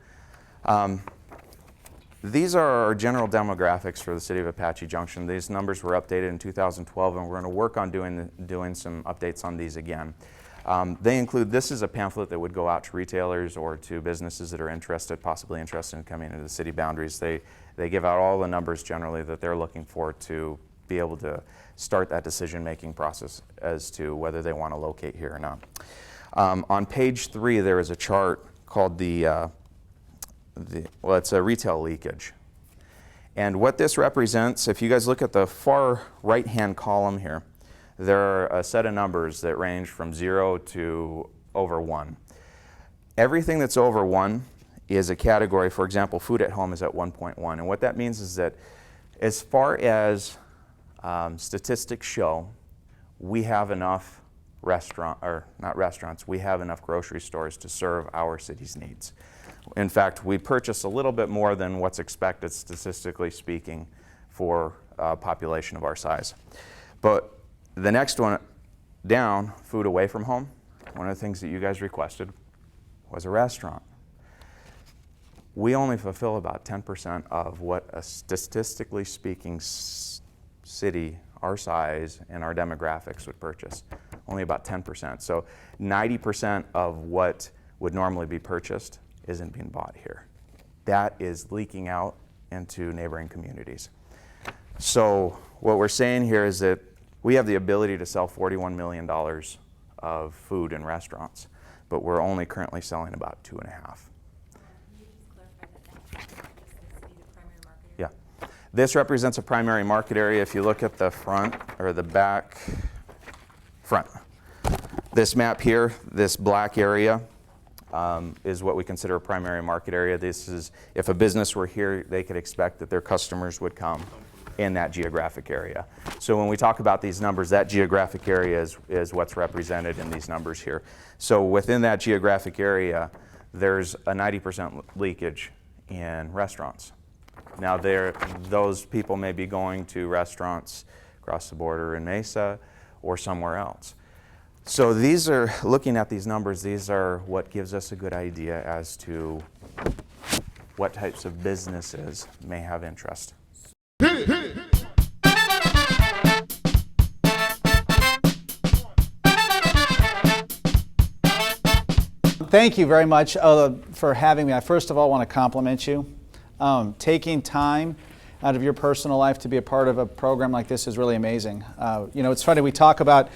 These are our general demographics for the city of Apache Junction. These numbers were updated in 2012, and we're going to work on doing some updates on these again. They include, this is a pamphlet that would go out to retailers or to businesses that are possibly interested in coming into the city boundaries. They give out all the numbers generally that they're looking for to be able to start that decision-making process as to whether they want to locate here or not. On page 3, there is a chart called it's a retail leakage. And what this represents, if you guys look at the far right-hand column here, there are a set of numbers that range from 0 to over 1. Everything that's over 1 is a category. For example, food at home is at 1.1. And what that means is that as far as statistics show, we have enough we have enough grocery stores to serve our city's needs. In fact, we purchase a little bit more than what's expected, statistically speaking, for a population of our size. But the next one down, food away from home, one of the things that you guys requested was a restaurant. We only fulfill about 10% of what a statistically speaking city our size and our demographics would purchase. Only about 10%. So 90% of what would normally be purchased isn't being bought here. That is leaking out into neighboring communities. So what we're saying here is that we have the ability to sell $41 million of food in restaurants, but we're only currently selling about 2.5. Can you just clarify that? Yeah. This represents a primary market area. If you look at the front or the back, front. This map here, this black area, is what we consider a primary market area. This is, if a business were here, they could expect that their customers would come in that geographic area. So when we talk about these numbers, that geographic area is what's represented in these numbers here. So within that geographic area, there's a 90% leakage in restaurants. Now those people may be going to restaurants across the border in Mesa or somewhere else. So these are, looking at these numbers, these are what gives us a good idea as to what types of businesses may have interest. Thank you very much for having me. I first of all want to compliment you. Taking time out of your personal life to be a part of a program like this is really amazing. You know, it's funny, we talk about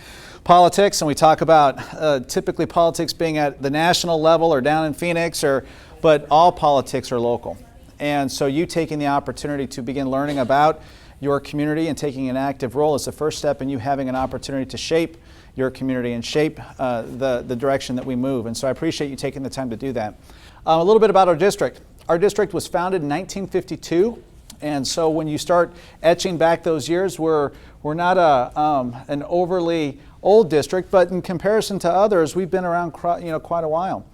politics, and we talk about typically politics being at the national level or down in Phoenix, but all politics are local. And so you taking the opportunity to begin learning about your community and taking an active role is the first step in you having an opportunity to shape your community and shape the direction that we move. And so I appreciate you taking the time to do that. A little bit about our district. Our district was founded in 1952. And so when you start etching back those years, we're not an overly old district, but in comparison to others, we've been around quite a while.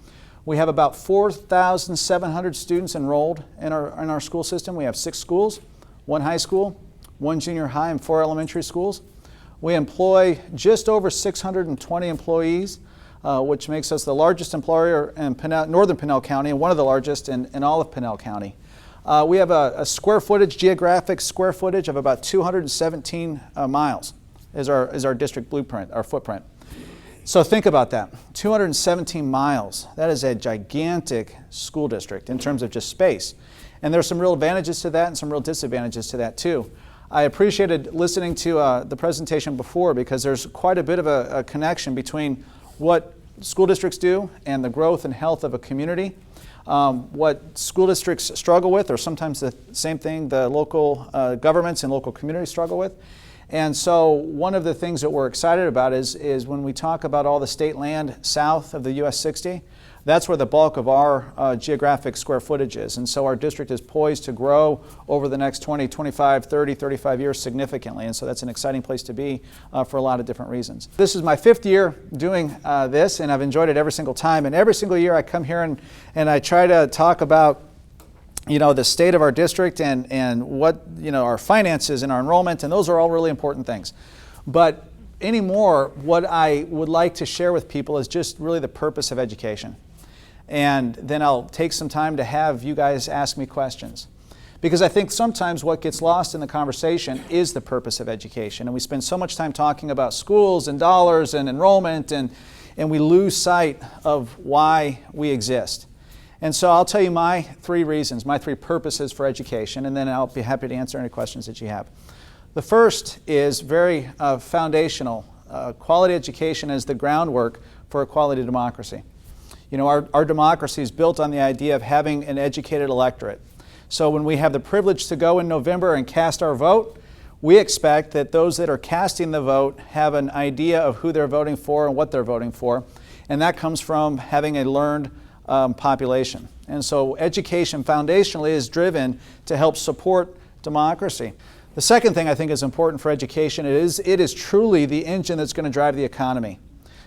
We have about 4,700 students enrolled in our school system. We have 6 schools, 1 high school, 1 junior high, and 4 elementary schools. We employ just over 620 employees, which makes us the largest employer in northern Pinal County and one of the largest in all of Pinal County. We have a geographic square footage of about 217 miles is our district blueprint, our footprint. So think about that, 217 miles. That is a gigantic school district in terms of just space. And there's some real advantages to that and some real disadvantages to that too. I appreciated listening to the presentation before because there's quite a bit of a connection between what school districts do and the growth and health of a community. What school districts struggle with, or sometimes the same thing the local governments and local communities struggle with. And so one of the things that we're excited about is when we talk about all the state land south of the US 60, that's where the bulk of our geographic square footage is. And so our district is poised to grow over the next 20, 25, 30, 35 years significantly. And so that's an exciting place to be for a lot of different reasons. This is my 5th year doing this, and I've enjoyed it every single time. And every single year I come here and I try to talk about the state of our district and what, our finances and our enrollment, and those are all really important things. But anymore, what I would like to share with people is just really the purpose of education. And then I'll take some time to have you guys ask me questions. Because I think sometimes what gets lost in the conversation is the purpose of education. And we spend so much time talking about schools and dollars and enrollment, and we lose sight of why we exist. And so I'll tell you my 3 reasons, my 3 purposes for education, and then I'll be happy to answer any questions that you have. The first is very foundational. Quality education is the groundwork for a quality democracy. Our democracy is built on the idea of having an educated electorate. So when we have the privilege to go in November and cast our vote, we expect that those that are casting the vote have an idea of who they're voting for and what they're voting for. And that comes from having a learned population. And so education foundationally is driven to help support democracy. The second thing I think is important for education is it is truly the engine that's going to drive the economy.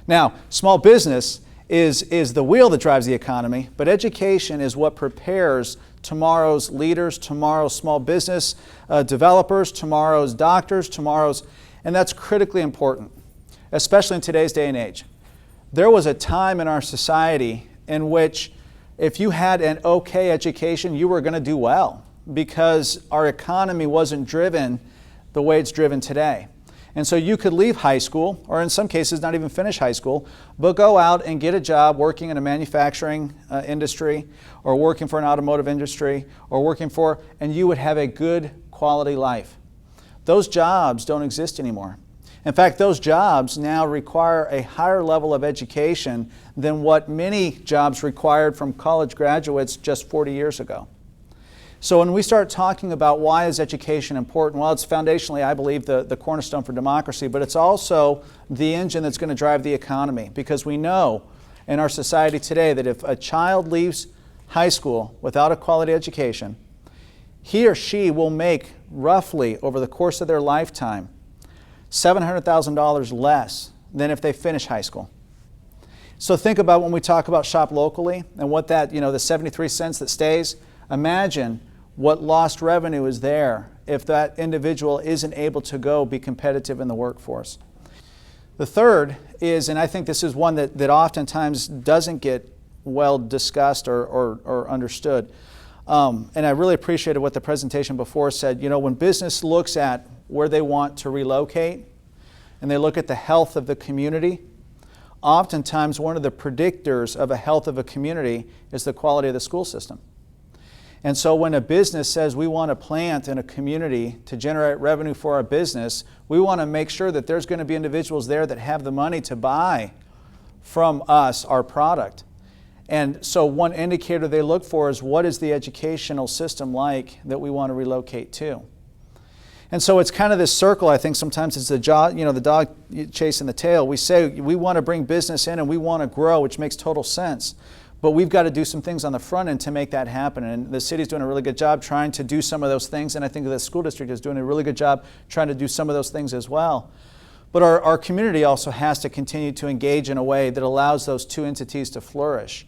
Now, small business is the wheel that drives the economy, but education is what prepares tomorrow's leaders, tomorrow's small business developers, tomorrow's doctors, and that's critically important, especially in today's day and age. There was a time in our society in which if you had an okay education, you were going to do well because our economy wasn't driven the way it's driven today. And so you could leave high school, or in some cases not even finish high school, but go out and get a job working in a manufacturing industry, or working for an automotive industry, and you would have a good quality life. Those jobs don't exist anymore. In fact, those jobs now require a higher level of education than what many jobs required from college graduates just 40 years ago. So when we start talking about why is education important, well, it's foundationally, I believe, the cornerstone for democracy, but it's also the engine that's going to drive the economy, because we know in our society today that if a child leaves high school without a quality education, he or she will make roughly over the course of their lifetime $700,000 less than if they finish high school. So think about when we talk about shop locally and what that, the 73 cents that stays, imagine what lost revenue is there if that individual isn't able to go be competitive in the workforce. The third is, and I think this is one that oftentimes doesn't get well discussed or understood, and I really appreciated what the presentation before said. When business looks at where they want to relocate and they look at the health of the community, oftentimes one of the predictors of a health of a community is the quality of the school system. And so when a business says we want to plant in a community to generate revenue for our business, we want to make sure that there's going to be individuals there that have the money to buy from us our product. And so one indicator they look for is, what is the educational system like that we want to relocate to? And so it's kind of this circle. I think sometimes it's the dog chasing the tail. We say we want to bring business in and we want to grow, which makes total sense. But we've got to do some things on the front end to make that happen. And the city's doing a really good job trying to do some of those things. And I think the school district is doing a really good job trying to do some of those things as well. But our community also has to continue to engage in a way that allows those two entities to flourish.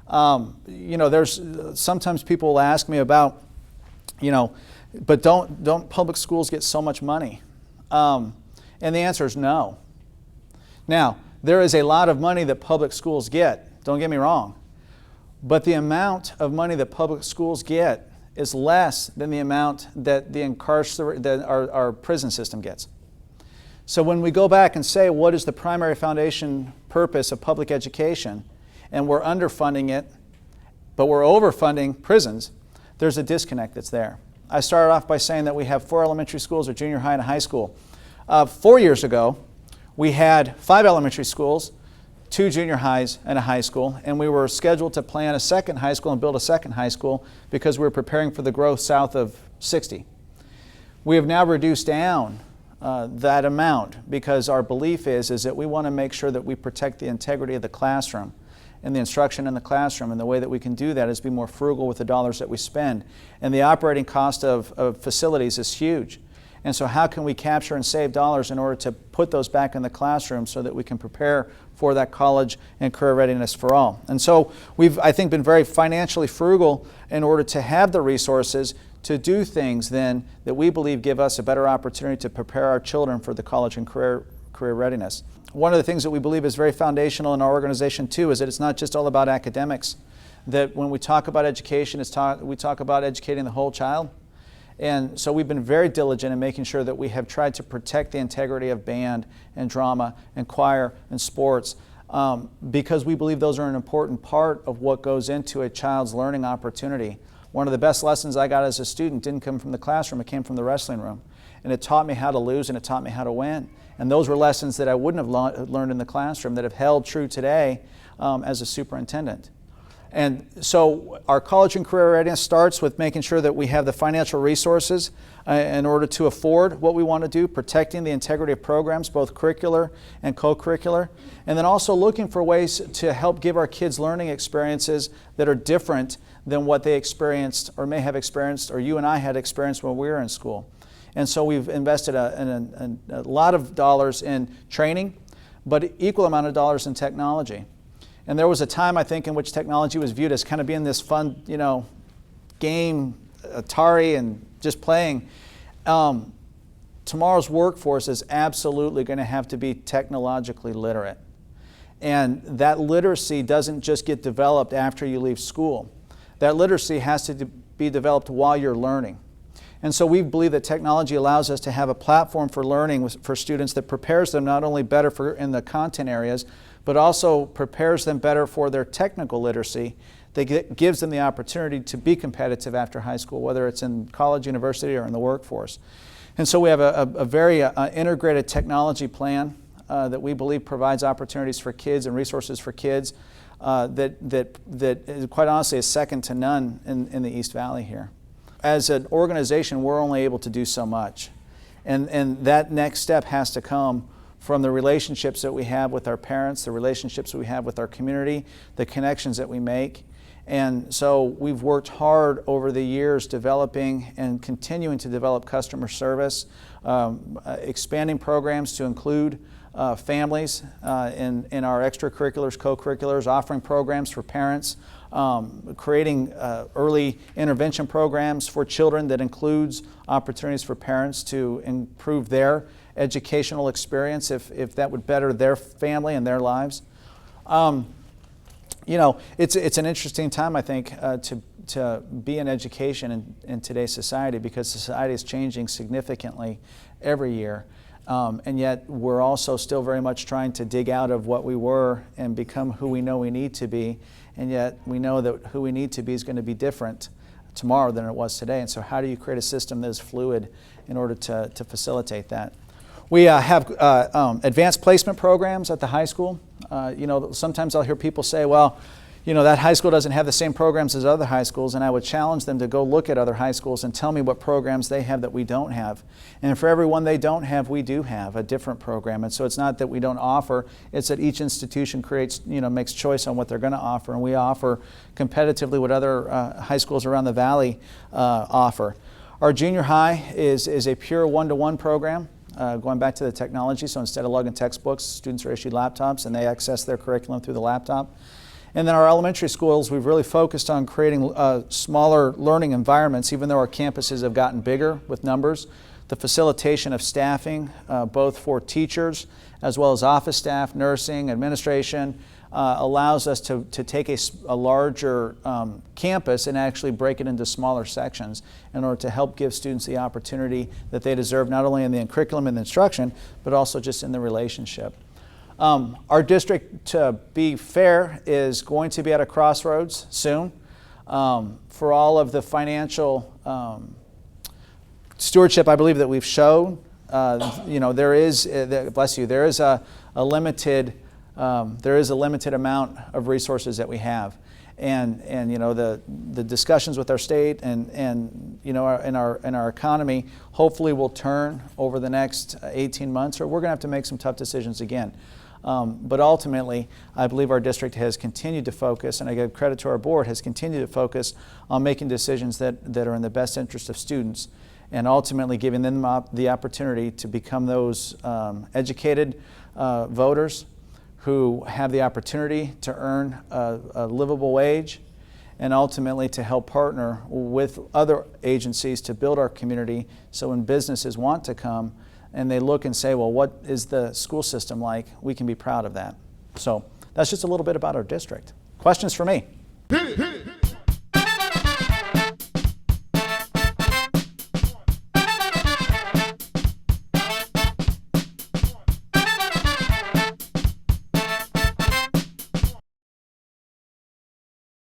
There's sometimes people will ask me about, but don't public schools get so much money? And the answer is no. Now, there is a lot of money that public schools get, don't get me wrong, but the amount of money that public schools get is less than the amount that our prison system gets. So when we go back and say, what is the primary foundation purpose of public education, and we're underfunding it, but we're overfunding prisons, there's a disconnect that's there. I started off by saying that we have 4 elementary schools, a junior high and a high school. 4 years ago, we had 5 elementary schools, 2 junior highs, and a high school, and we were scheduled to plan a second high school and build a second high school because we were preparing for the growth south of 60. We have now reduced down that amount because our belief is that we want to make sure that we protect the integrity of the classroom and the instruction in the classroom, and the way that we can do that is be more frugal with the dollars that we spend. And the operating cost of facilities is huge. And so how can we capture and save dollars in order to put those back in the classroom so that we can prepare for that college and career readiness for all? And so we've, I think, been very financially frugal in order to have the resources to do things then that we believe give us a better opportunity to prepare our children for the college and career readiness. One of the things that we believe is very foundational in our organization too is that it's not just all about academics. That when we talk about education, we talk about educating the whole child. And so we've been very diligent in making sure that we have tried to protect the integrity of band and drama and choir and sports because we believe those are an important part of what goes into a child's learning opportunity. One of the best lessons I got as a student didn't come from the classroom, it came from the wrestling room. And it taught me how to lose and it taught me how to win. And those were lessons that I wouldn't have learned in the classroom that have held true today as a superintendent. And so our college and career readiness starts with making sure that we have the financial resources in order to afford what we want to do, protecting the integrity of programs, both curricular and co-curricular, and then also looking for ways to help give our kids learning experiences that are different than what they experienced or may have experienced or you and I had experienced when we were in school. And so we've invested a lot of dollars in training, but equal amount of dollars in technology. And there was a time, I think, in which technology was viewed as kind of being this fun, game, Atari and just playing. Tomorrow's workforce is absolutely going to have to be technologically literate. And that literacy doesn't just get developed after you leave school. That literacy has to be developed while you're learning. And so we believe that technology allows us to have a platform for learning for students that prepares them not only better in the content areas, but also prepares them better for their technical literacy that gives them the opportunity to be competitive after high school, whether it's in college, university, or in the workforce. And so we have a very integrated technology plan that we believe provides opportunities for kids and resources for kids that quite honestly is second to none in the East Valley here. As an organization, we're only able to do so much. And that next step has to come from the relationships that we have with our parents, the relationships we have with our community, the connections that we make. And so we've worked hard over the years developing and continuing to develop customer service, expanding programs to include families in our extracurriculars, co-curriculars, offering programs for parents, creating early intervention programs for children that includes opportunities for parents to improve their educational experience if that would better their family and their lives. It's an interesting time, I think, to be in education in today's society because society is changing significantly every year. And yet we're also still very much trying to dig out of what we were and become who we know we need to be. And yet we know that who we need to be is going to be different tomorrow than it was today. And so how do you create a system that is fluid in order to facilitate that? We have advanced placement programs at the high school. Sometimes I'll hear people say, well, that high school doesn't have the same programs as other high schools, and I would challenge them to go look at other high schools and tell me what programs they have that we don't have. And for every one they don't have, we do have a different program. And so it's not that we don't offer, it's that each institution makes choice on what they're going to offer, and we offer competitively what other high schools around the valley offer. Our junior high is a pure one-to-one program. Going back to the technology, so instead of lugging textbooks, students are issued laptops and they access their curriculum through the laptop. And then our elementary schools, we've really focused on creating smaller learning environments, even though our campuses have gotten bigger with numbers. The facilitation of staffing, both for teachers as well as office staff, nursing, administration, allows us to take a larger campus and actually break it into smaller sections in order to help give students the opportunity that they deserve, not only in the curriculum and the instruction, but also just in the relationship. Our district, to be fair, is going to be at a crossroads soon. For all of the financial stewardship, I believe, that we've shown, there is a limited amount of resources that we have, and the discussions with our state and our economy hopefully will turn over the next 18 months, or we're going to have to make some tough decisions again. But ultimately, I believe our district has continued to focus, and I give credit to our board, has continued to focus on making decisions that are in the best interest of students, and ultimately giving them the opportunity to become those educated voters who have the opportunity to earn a livable wage, and ultimately to help partner with other agencies to build our community, so when businesses want to come and they look and say, well, what is the school system like? We can be proud of that. So that's just a little bit about our district. Questions for me?